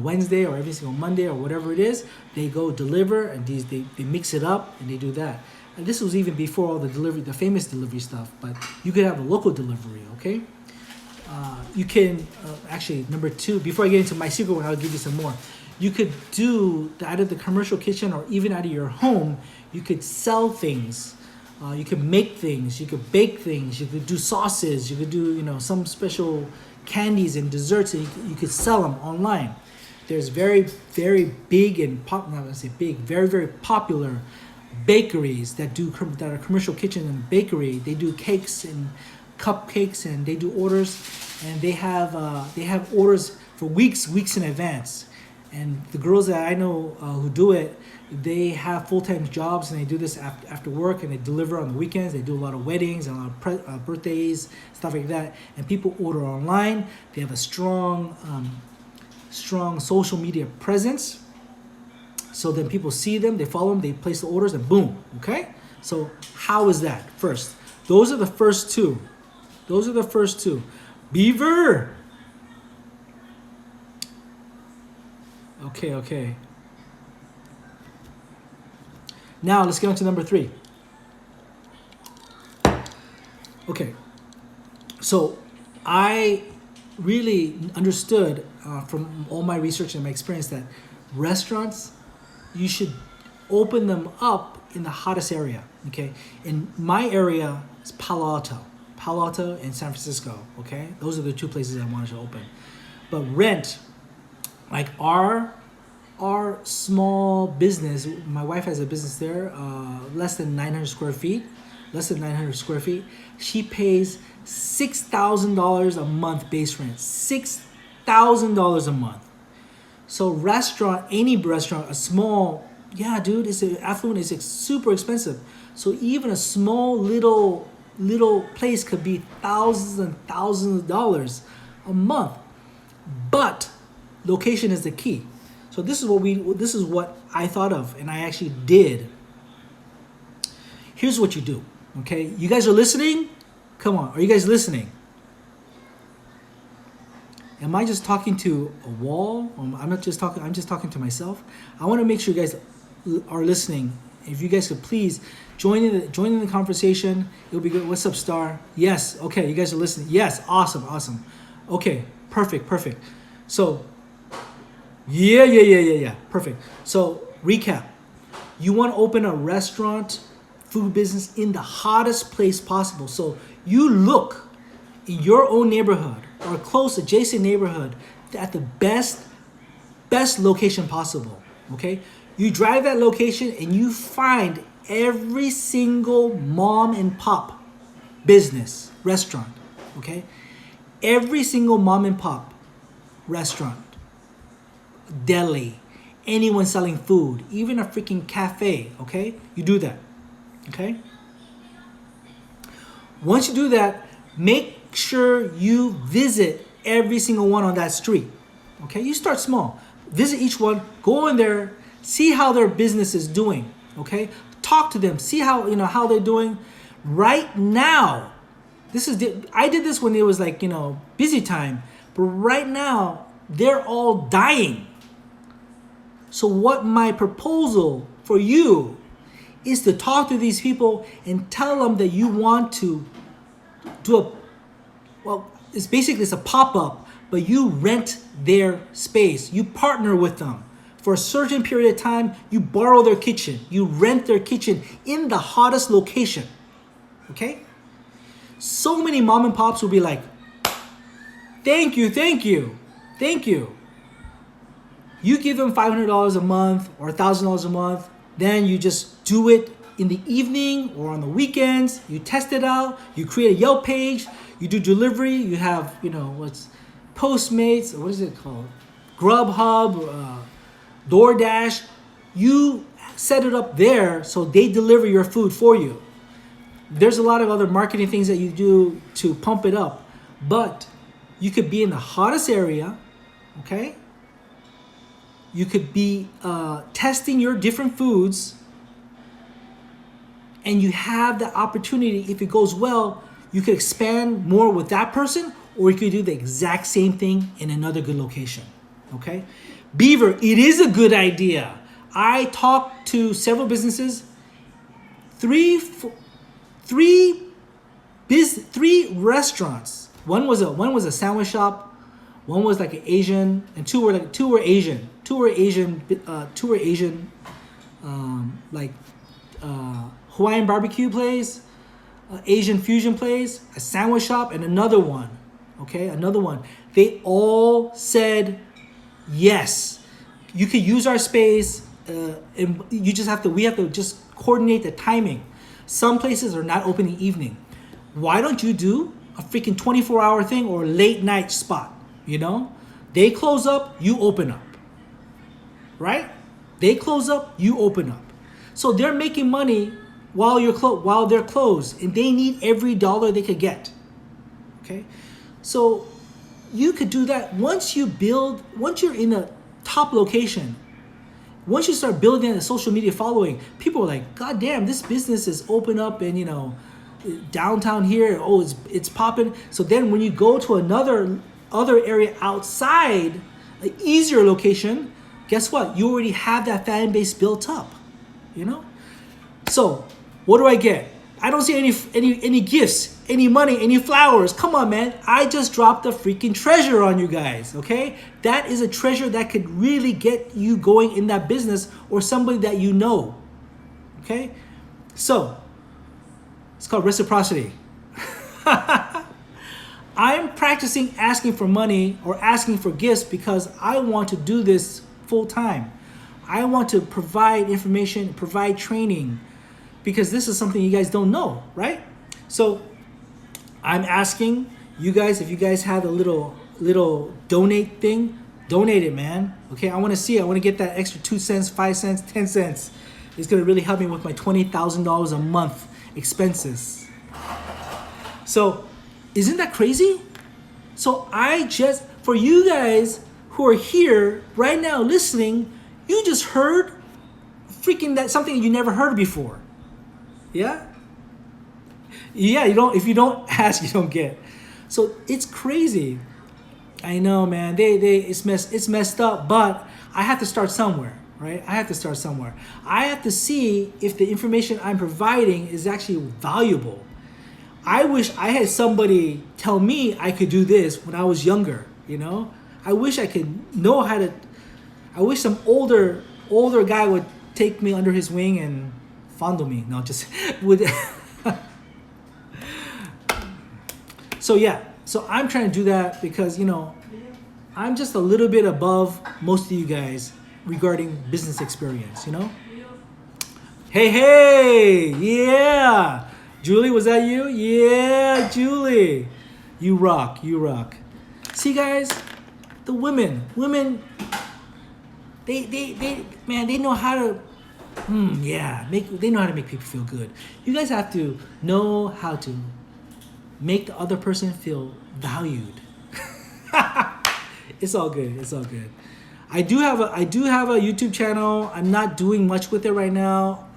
Wednesday or every single Monday or whatever it is, they go deliver, and they mix it up and they do that. And this was even before all the famous delivery stuff, but you could have a local delivery, okay? You can, actually, number 2, before I get into my secret one, I'll give you some more. You could do, out of the commercial kitchen or even out of your home, you could sell things. You could make things, you could bake things, you could do sauces, you could do, some special candies and desserts, and you could sell them online. There's very, very big and very, very popular bakeries that are commercial kitchen and bakery. They do cakes and cupcakes, and they do orders, and they have orders for weeks in advance. And the girls that I know who do it, they have full-time jobs, and they do this after work, and they deliver on the weekends. They do a lot of weddings and a lot of birthdays, stuff like that. And people order online. They have a strong social media presence. So then people see them, they follow them, they place the orders, and boom, okay? So how is that? First, those are the first two. Beaver! Okay. Now let's get on to number 3. Okay, so I really understood from all my research and my experience that restaurants, you should open them up in the hottest area, okay? In my area, it's Palo Alto and San Francisco, okay? Those are the 2 places I wanted to open. But rent, like our small business, my wife has a business there, less than 900 square feet. She pays $6,000 a month base rent. $6,000 a month. So any restaurant, a small, yeah, dude, it's affluent, it's super expensive. So even a small little place could be thousands and thousands of dollars a month. But location is the key. So this is what I thought of, and I actually did. Here's what you do, okay? You guys are listening? Come on, are you guys listening? Am I just talking to a wall? I'm just talking to myself. I want to make sure you guys are listening. If you guys could please join in the conversation, it'll be good. What's up, Star? Yes. Okay, you guys are listening. Yes. Awesome. Okay. Perfect. So, yeah. Perfect. So, recap. You want to open a restaurant, food business in the hottest place possible. So you look in your own neighborhood or a close adjacent neighborhood at the best location possible, okay? You drive that location and you find every single mom and pop business, restaurant, okay? Every single mom and pop restaurant, deli, anyone selling food, even a freaking cafe, okay? You do that, okay? Once you do that, make sure you visit every single one on that street, okay? You start small. Visit each one, go in there, see how their business is doing, okay? Talk to them, see how they're doing. Right now, I did this when it was like, busy time, but right now, they're all dying. So what my proposal for you is to talk to these people and tell them that you want to do it's a pop-up, but you rent their space. You partner with them. For a certain period of time, you borrow their kitchen. You rent their kitchen in the hottest location. Okay? So many mom and pops will be like, thank you. You give them $500 a month or $1,000 a month, then you just do it in the evening or on the weekends. You test it out. You create a Yelp page. You do delivery. You have, what's Postmates, what is it called? Grubhub, DoorDash. You set it up there so they deliver your food for you. There's a lot of other marketing things that you do to pump it up, but you could be in the hottest area, okay? You could be testing your different foods, and you have the opportunity, if it goes well, you could expand more with that person, or you could do the exact same thing in another good location, okay? Beaver, it is a good idea. I talked to several businesses, three restaurants. One was a sandwich shop, one was like an Asian, and two were Asian, like Hawaiian barbecue place, Asian fusion place, a sandwich shop, and another one. Okay, another one. They all said yes. You could use our space, and we have to just coordinate the timing. Some places are not open in the evening. Why don't you do a freaking 24-hour thing or a late night spot? You know, they close up, you open up. Right? They close up, you open up. So they're making money while they're closed, and they need every dollar they could get. Okay, so you could do that once you're in a top location. Once you start building a social media following, people are like, God damn, this business is open up and downtown here. Oh, it's popping. So then when you go to other area outside, an easier location, guess what? You already have that fan base built up. So what do I get? I don't see any gifts, any money, any flowers. Come on, man. I just dropped a freaking treasure on you guys, okay? That is a treasure that could really get you going in that business or somebody that you know, okay? So it's called reciprocity. I'm practicing asking for money or asking for gifts because I want to do this full time. I want to provide information, provide training, because this is something you guys don't know, right? So I'm asking you guys, if you guys have a little donate thing, donate it, man. Okay, I want to see it. I want to get that extra 2 cents, 5 cents, 10 cents. It's going to really help me with my $20,000 a month expenses. So isn't that crazy? So for you guys who are here right now listening, you just heard freaking something you never heard before. Yeah? Yeah, if you don't ask, you don't get. So it's crazy. I know, man. It's messed up, but I have to start somewhere, right? I have to start somewhere. I have to see if the information I'm providing is actually valuable. I wish I had somebody tell me I could do this when I was younger, I wish I could know how to. I wish some older guy would take me under his wing and fondle me. No, just would. So I'm trying to do that because I'm just a little bit above most of you guys regarding business experience. Hey, yeah, Julie, was that you? Yeah, Julie, you rock. See, guys, the women. They know how to, they know how to make people feel good. You guys have to know how to make the other person feel valued. It's all good. I do have a YouTube channel. I'm not doing much with it right now.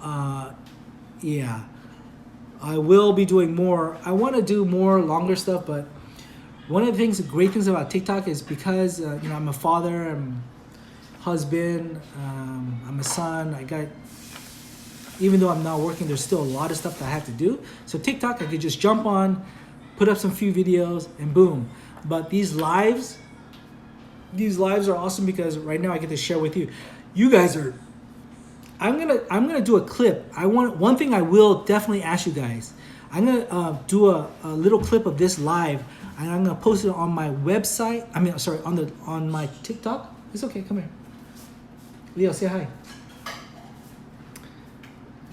I will be doing more. I want to do more longer stuff, but one of the great things about TikTok is because I'm a father, I'm husband, I'm a son. Even though I'm not working, there's still a lot of stuff that I have to do. So TikTok, I could just jump on, put up some few videos, and boom. But these lives are awesome because right now I get to share with you. You guys are. I'm gonna do a clip. One thing I will definitely ask you guys. I'm gonna do a little clip of this live, and I'm gonna post it on my website. On my TikTok. It's okay. Come here. Leo, say hi.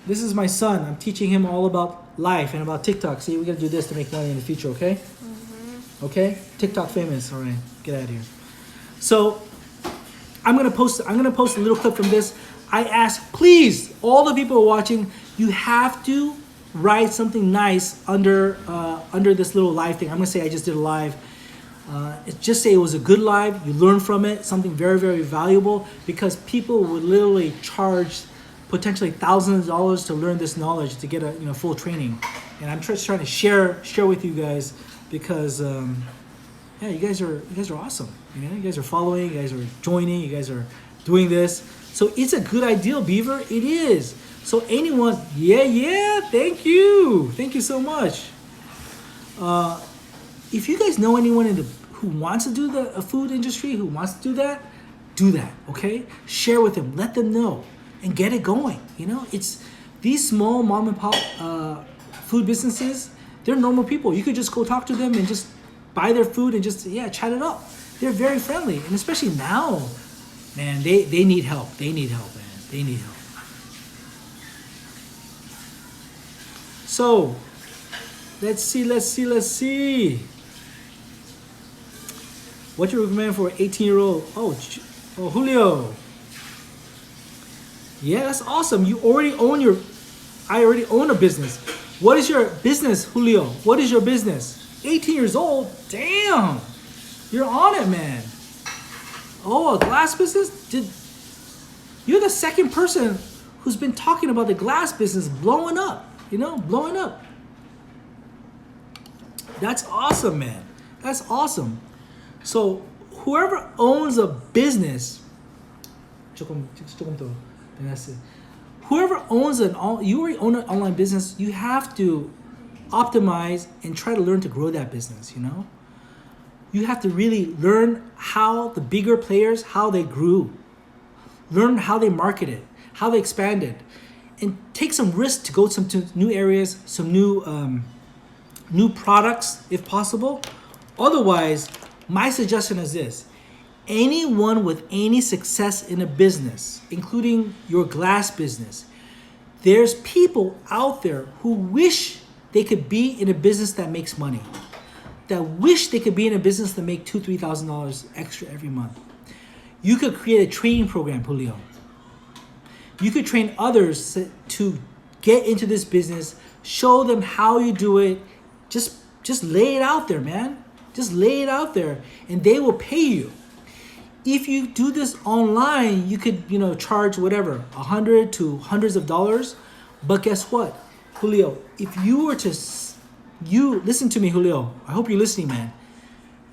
This is my son. I'm teaching him all about life and about TikTok. See, we gotta do this to make money in the future, okay? Mm-hmm. Okay? TikTok famous. All right, get out of here. So I'm gonna post a little clip from this. I ask, please, all the people watching, you have to write something nice under this little live thing. I'm gonna say I just did a live. It's just say it was a good live. You learn from it, something very, very valuable, because people would literally charge potentially thousands of dollars to learn this knowledge to get a full training. And I'm just trying to share with you guys because yeah, you guys are awesome. You guys are following, you guys are joining, you guys are doing this. So it's a good idea, Beaver. It is. So anyone, yeah, thank you so much. If you guys know anyone who wants to do the food industry, who wants to do that, okay? Share with them, let them know, and get it going. It's these small mom and pop food businesses, they're normal people. You could just go talk to them and just buy their food and just, chat it up. They're very friendly, and especially now, man, they need help. They need help, man. They need help. So, let's see. What you recommend for an 18-year-old? Oh, Julio. Yeah, that's awesome. I already own a business. What is your business, Julio? What is your business? 18 years old? Damn. You're on it, man. Oh, a glass business? You're the second person who's been talking about the glass business blowing up. Blowing up. That's awesome, man. That's awesome. So whoever owns a business, whoever owns you already own an online business, you have to optimize and try to learn to grow that business. You have to really learn how the bigger players, how they grew, learn how they marketed, how they expanded, and take some risks to go to new areas, some new products if possible. Otherwise, my suggestion is this: anyone with any success in a business, including your glass business, there's people out there who wish they could be in a business that makes money, that wish they could be in a business that make $2,000-$3,000 extra every month. You could create a training program, Julio. You could train others to get into this business, show them how you do it. Just lay it out there, man. Just lay it out there, and they will pay you. If you do this online, you could, charge whatever, $100 to hundreds of dollars. But guess what, Julio? If you were to, listen to me, Julio. I hope you're listening, man.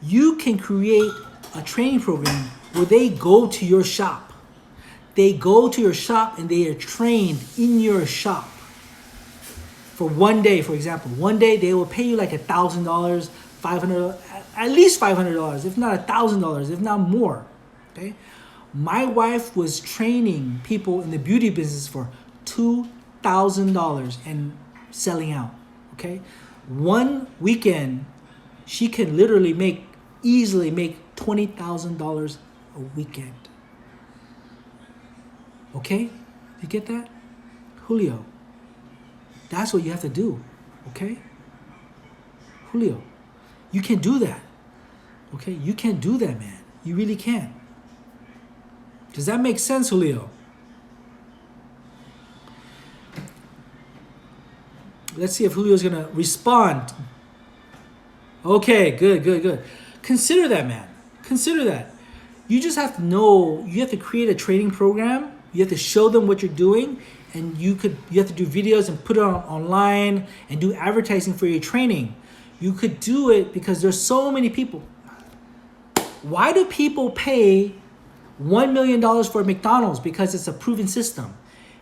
You can create a training program where they go to your shop. They go to your shop and they are trained in your shop. For one day, for example, one day they will pay you like $1,000, $500, at least $500, if not $1,000, if not more. Okay, my wife was training people in the beauty business for $2,000 and selling out. Okay, one weekend she can literally easily make $20,000 a weekend. Okay, you get that, Julio? That's what you have to do. Okay, Julio, you can do that. Okay, you can do that, man. You really can. Does that make sense, Julio? Let's see if Julio's gonna respond. Okay, good. Consider that, man. Consider that. You just have to know, you have to create a training program. You have to show them what you're doing, and you have to do videos and put it online and do advertising for your training. You could do it because there's so many people. Why do people pay $1 million for McDonald's? Because it's a proven system.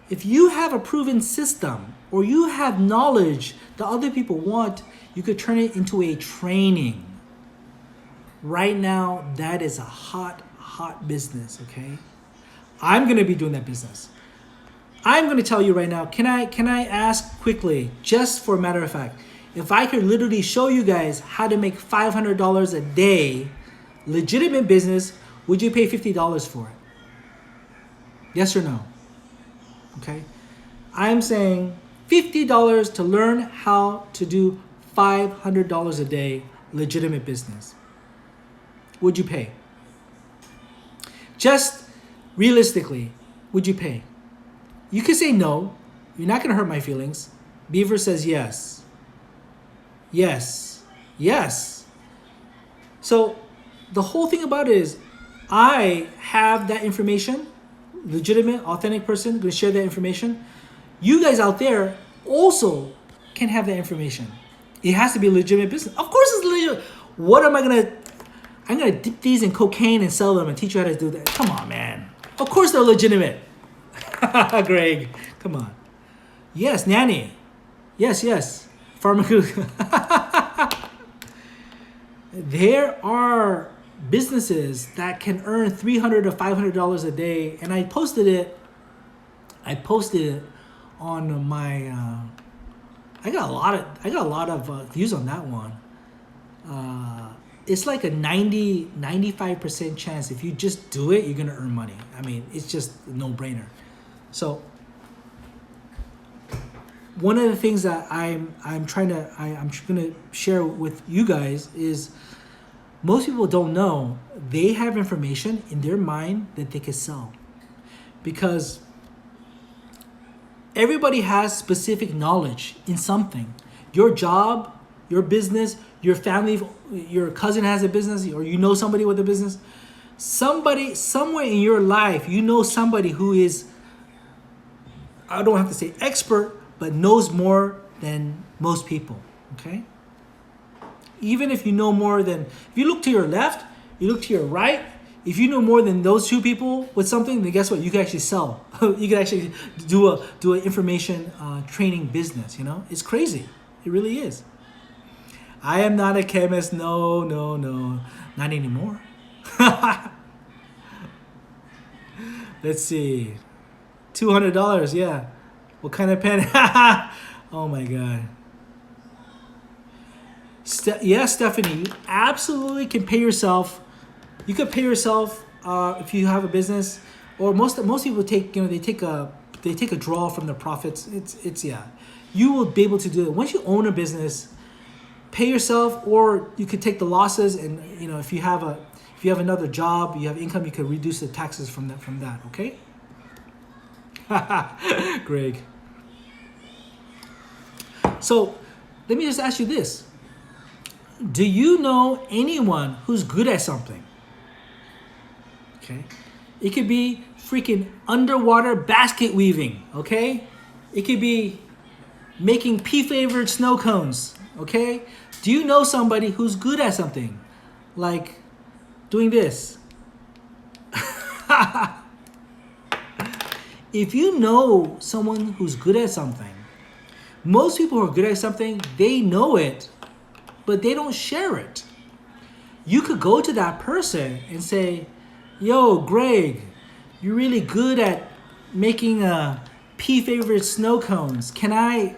If you have a proven system or you have knowledge that other people want, you could turn it into a training. Right now, that is a hot business, okay? I'm gonna be doing that business. I'm gonna tell you right now, can I ask quickly, just for a matter of fact, if I could literally show you guys how to make $500 a day, legitimate business, would you pay $50 for it? Yes or no? Okay. I'm saying $50 to learn how to do $500 a day, legitimate business. Would you pay? Just realistically, would you pay? You could say no. You're not going to hurt my feelings. Beaver says yes. Yes. So the whole thing about it is I have that information, legitimate, authentic person, going to share that information. You guys out there also can have that information. It has to be a legitimate business. Of course it's legitimate. What am I going to... I'm going to dip these in cocaine and sell them and teach you how to do that. Come on, man. Of course they're legitimate. Greg, come on. Yes, nanny. Yes. Pharmaceutical. There are businesses that can earn $300 to $500 a day, and I posted it on my. I got a lot of views on that one. It's like a 95% chance if you just do it, you're gonna earn money. I mean, it's just a no-brainer. So one of the things that I'm gonna share with you guys is most people don't know they have information in their mind that they can sell, because everybody has specific knowledge in something. Your job, your business, your family, your cousin has a business, or you know somebody with a business. Somebody, somewhere in your life, you know somebody who is, I don't have to say expert, but knows more than most people, okay? Even if you know more than, if you look to your left, you look to your right, if you know more than those two people with something, then guess what? You can actually sell. You can actually do an information training business, you know? It's crazy. It really is. I am not a chemist. No. Not anymore. Let's see. $200, yeah. What kind of pen? Oh my God. Yes, Stephanie, you absolutely can pay yourself. You could pay yourself if you have a business, or most people take, they take a draw from the profits. It's yeah. You will be able to do it once you own a business. Pay yourself, or you could take the losses, and if you have another job, you have income, you could reduce the taxes from that. Okay. Greg. So let me just ask you this. Do you know anyone who's good at something? Okay. It could be freaking underwater basket weaving, okay? It could be making pea-flavored snow cones, okay? Do you know somebody who's good at something? Like doing this. If you know someone who's good at something, most people who are good at something, they know it, but they don't share it. You could go to that person and say, yo, Greg, you're really good at making pea-flavored snow cones. Can I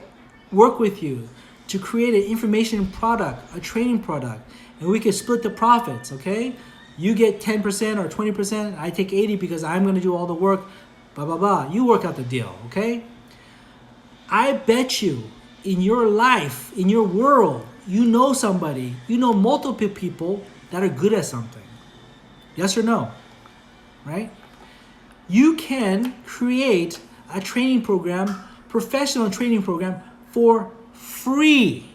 work with you to create an information product, a training product, and we can split the profits, okay? You get 10% or 20%, I take 80 because I'm gonna do all the work, blah, blah, blah. You work out the deal, okay? I bet you in your life, in your world, you know somebody, you know multiple people that are good at something. Yes or no? Right? You can create a training program, professional training program for free.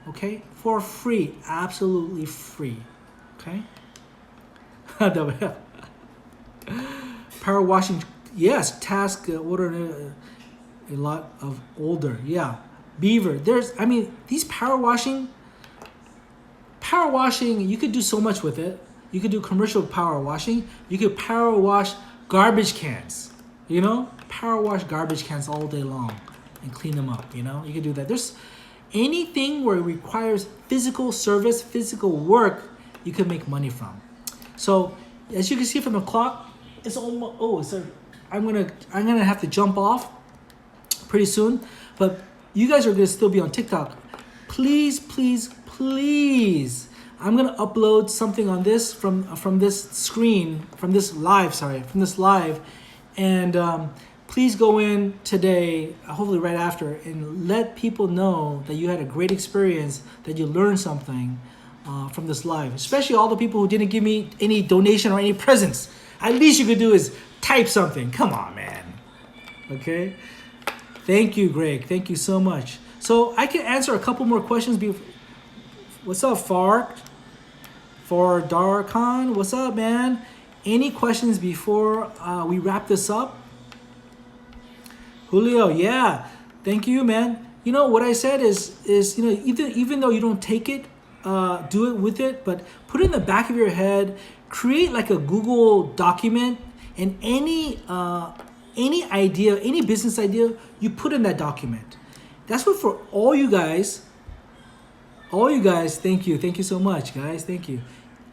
Okay? For free. Absolutely free. Okay? Power washing. Yes. Task order a lot of older. Yeah. Beaver. These power washing, you could do so much with it. You could do commercial power washing. You could power wash garbage cans, power wash garbage cans all day long and clean them up, You could do that. There's anything where it requires physical service, physical work, you could make money from. So as you can see from the clock, it's almost, I'm gonna have to jump off pretty soon, but you guys are gonna still be on TikTok. Please, I'm gonna upload something on this from this screen, from this live, and please go in today, hopefully right after, and let people know that you had a great experience, that you learned something from this live. Especially all the people who didn't give me any donation or any presents. At least you could do is type something. Come on, man. Okay. Thank you, Greg. Thank you so much. So I can answer a couple more questions. What's up, Far? For Darkhan, what's up, man? Any questions before we wrap this up? Julio, yeah, thank you, man. You know what I said is you know, even though you don't take it, do it with it, but put it in the back of your head. Create like a Google document, and any idea, any business idea, you put in that document. That's what for all you guys. Thank you so much, guys. Thank you.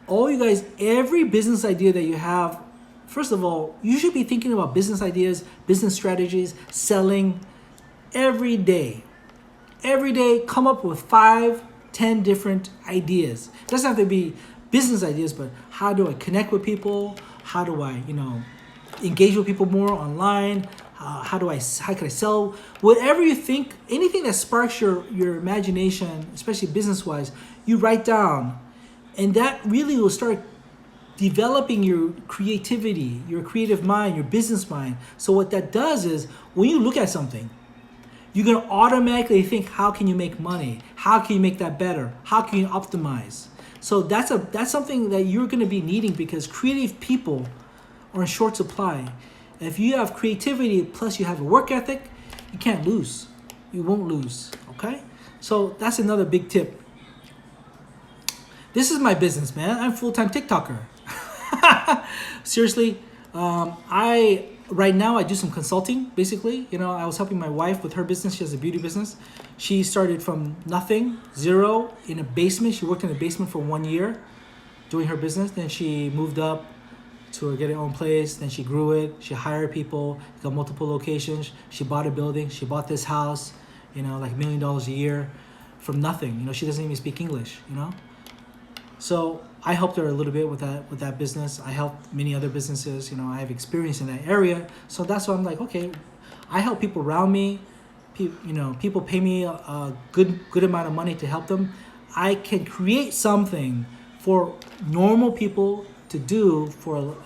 All you guys, every business idea that you have, first of all, you should be thinking about business ideas, business strategies, selling every day. Every day, come up with 5, 10 different ideas. It doesn't have to be business ideas, but how do I connect with people? How do I, engage with people more online? How can I sell? Whatever you think, anything that sparks your imagination, especially business-wise, you write down. And that really will start developing your creativity, your creative mind, your business mind. So what that does is when you look at something, you're going to automatically think, how can you make money? How can you make that better? How can you optimize? So that's something that you're going to be needing, because creative people are in short supply. If you have creativity plus you have a work ethic, you can't lose. You won't lose, okay? So that's another big tip. This is my business, man. I'm a full-time TikToker. Seriously, right now I do some consulting, basically. I was helping my wife with her business. She has a beauty business. She started from nothing, zero, in a basement. She worked in a basement for 1 year doing her business. Then she moved up to get her own place. Then she grew it. She hired people, got multiple locations. She bought a building. She bought this house, like $1 million a year from nothing. She doesn't even speak English, So I helped her a little bit with that business. I helped many other businesses. I have experience in that area. So that's why I'm like, okay, I help people around me. People pay me a good amount of money to help them. I can create something for normal people to do for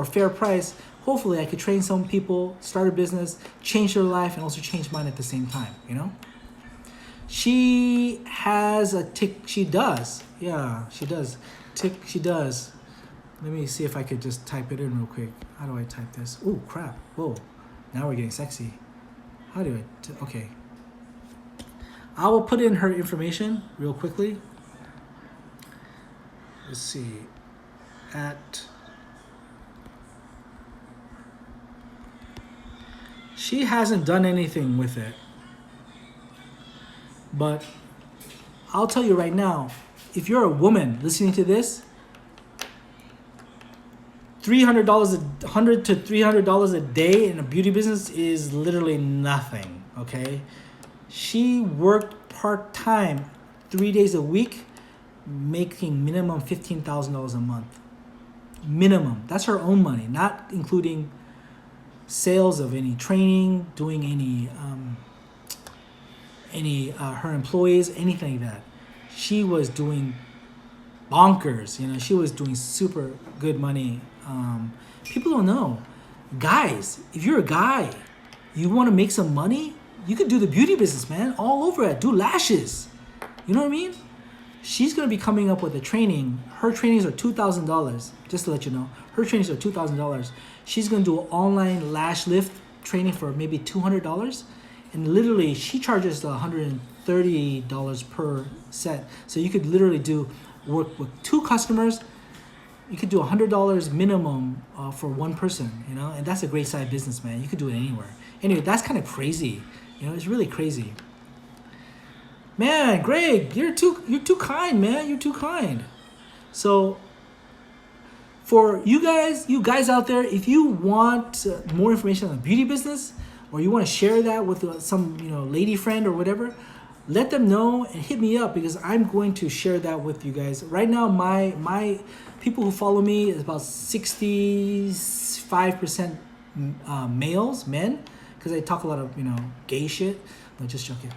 a fair price. Hopefully I could train some people, start a business, change their life, and also change mine at the same time, She has a tick. She does. Yeah, she does. She does. Let me see if I could just type it in real quick. How do I type this? Oh, crap. Whoa. Now we're getting sexy. How do I... Okay. I will put in her information real quickly. Let's see. She hasn't done anything with it. But I'll tell you right now, if you're a woman listening to this, $100 to $300 a day in a beauty business is literally nothing, okay? She worked part-time 3 days a week, making minimum $15,000 a month. Minimum. That's her own money, not including sales of any training, doing any her employees, anything like that. She was doing bonkers, she was doing super good money. People don't know. Guys, if you're a guy, you want to make some money, you could do the beauty business, man, all over it. Do lashes. You know what I mean? She's going to be coming up with a training. Her trainings are $2,000, just to let you know. Her trainings are $2,000. She's going to do an online lash lift training for maybe $200. And literally, she charges $130 per set. So you could literally work with 2 customers. You could do $100 minimum for one person, and that's a great side business, man. You could do it anywhere. Anyway, that's kind of crazy. It's really crazy. Man, Greg, you're too kind, man. You're too kind. So for you guys out there, if you want more information on the beauty business, or you want to share that with some lady friend or whatever, let them know and hit me up, because I'm going to share that with you guys. Right now, my people who follow me is about 65% males, men, because I talk a lot of gay shit. No, just joking.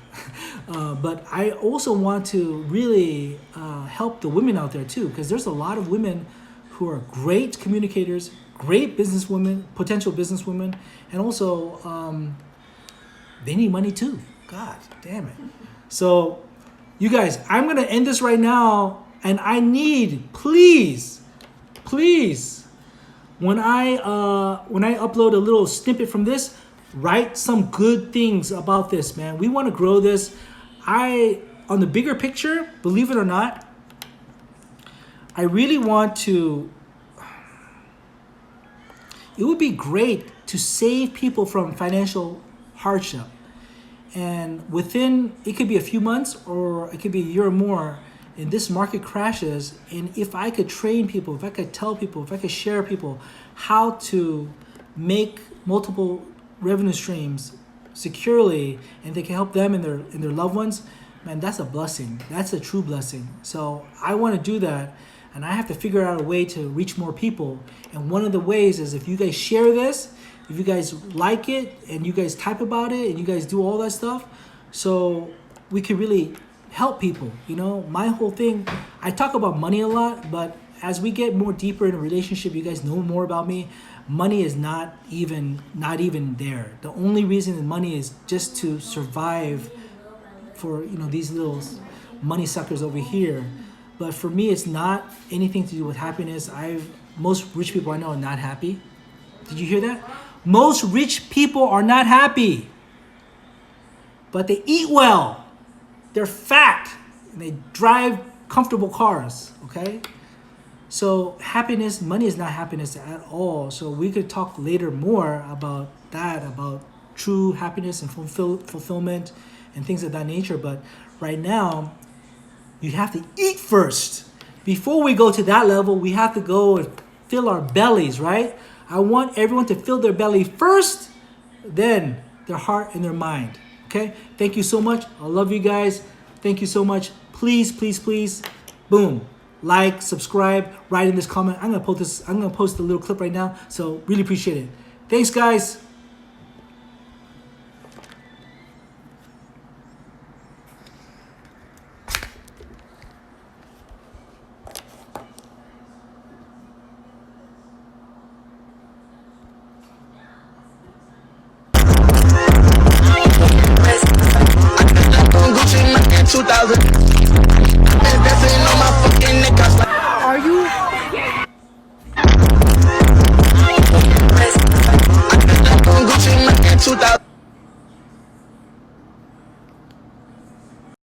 But I also want to really help the women out there too, because there's a lot of women who are great communicators, great businesswomen, potential businesswomen, and also they need money too. God damn it. So you guys, I'm going to end this right now. And I need, please, when I upload a little snippet from this, write some good things about this, man. We want to grow this. On the bigger picture, believe it or not, I really want to, it would be great to save people from financial hardship. And within, it could be a few months or it could be a year or more, and this market crashes, and if I could train people, if I could tell people, if I could share people how to make multiple revenue streams securely, and they can help them and their loved ones, man, that's a blessing. That's a true blessing. So I want to do that, and I have to figure out a way to reach more people. And one of the ways is if you guys share this, if you guys like it, and you guys type about it, and you guys do all that stuff, so we can really help people. You know, my whole thing, I talk about money a lot, but as we get more deeper in a relationship, you guys know more about me. Money is not even there. The only reason the money is just to survive for, you know, these little money suckers over here. But for me, it's not anything to do with happiness. Most rich people I know are not happy. Did you hear that? Most rich people are not happy, but they eat well. They're fat and they drive comfortable cars, okay? So happiness, money is not happiness at all. So we could talk later more about that, about true happiness and fulfillment and things of that nature. But right now, you have to eat first. Before we go to that level, we have to go and fill our bellies, right? I want everyone to fill their belly first, then their heart and their mind. Okay? Thank you so much. I love you guys. Thank you so much. Please, boom. Like, subscribe, write in this comment. I'm gonna post a little clip right now. So really appreciate it. Thanks, guys. Are you? 2000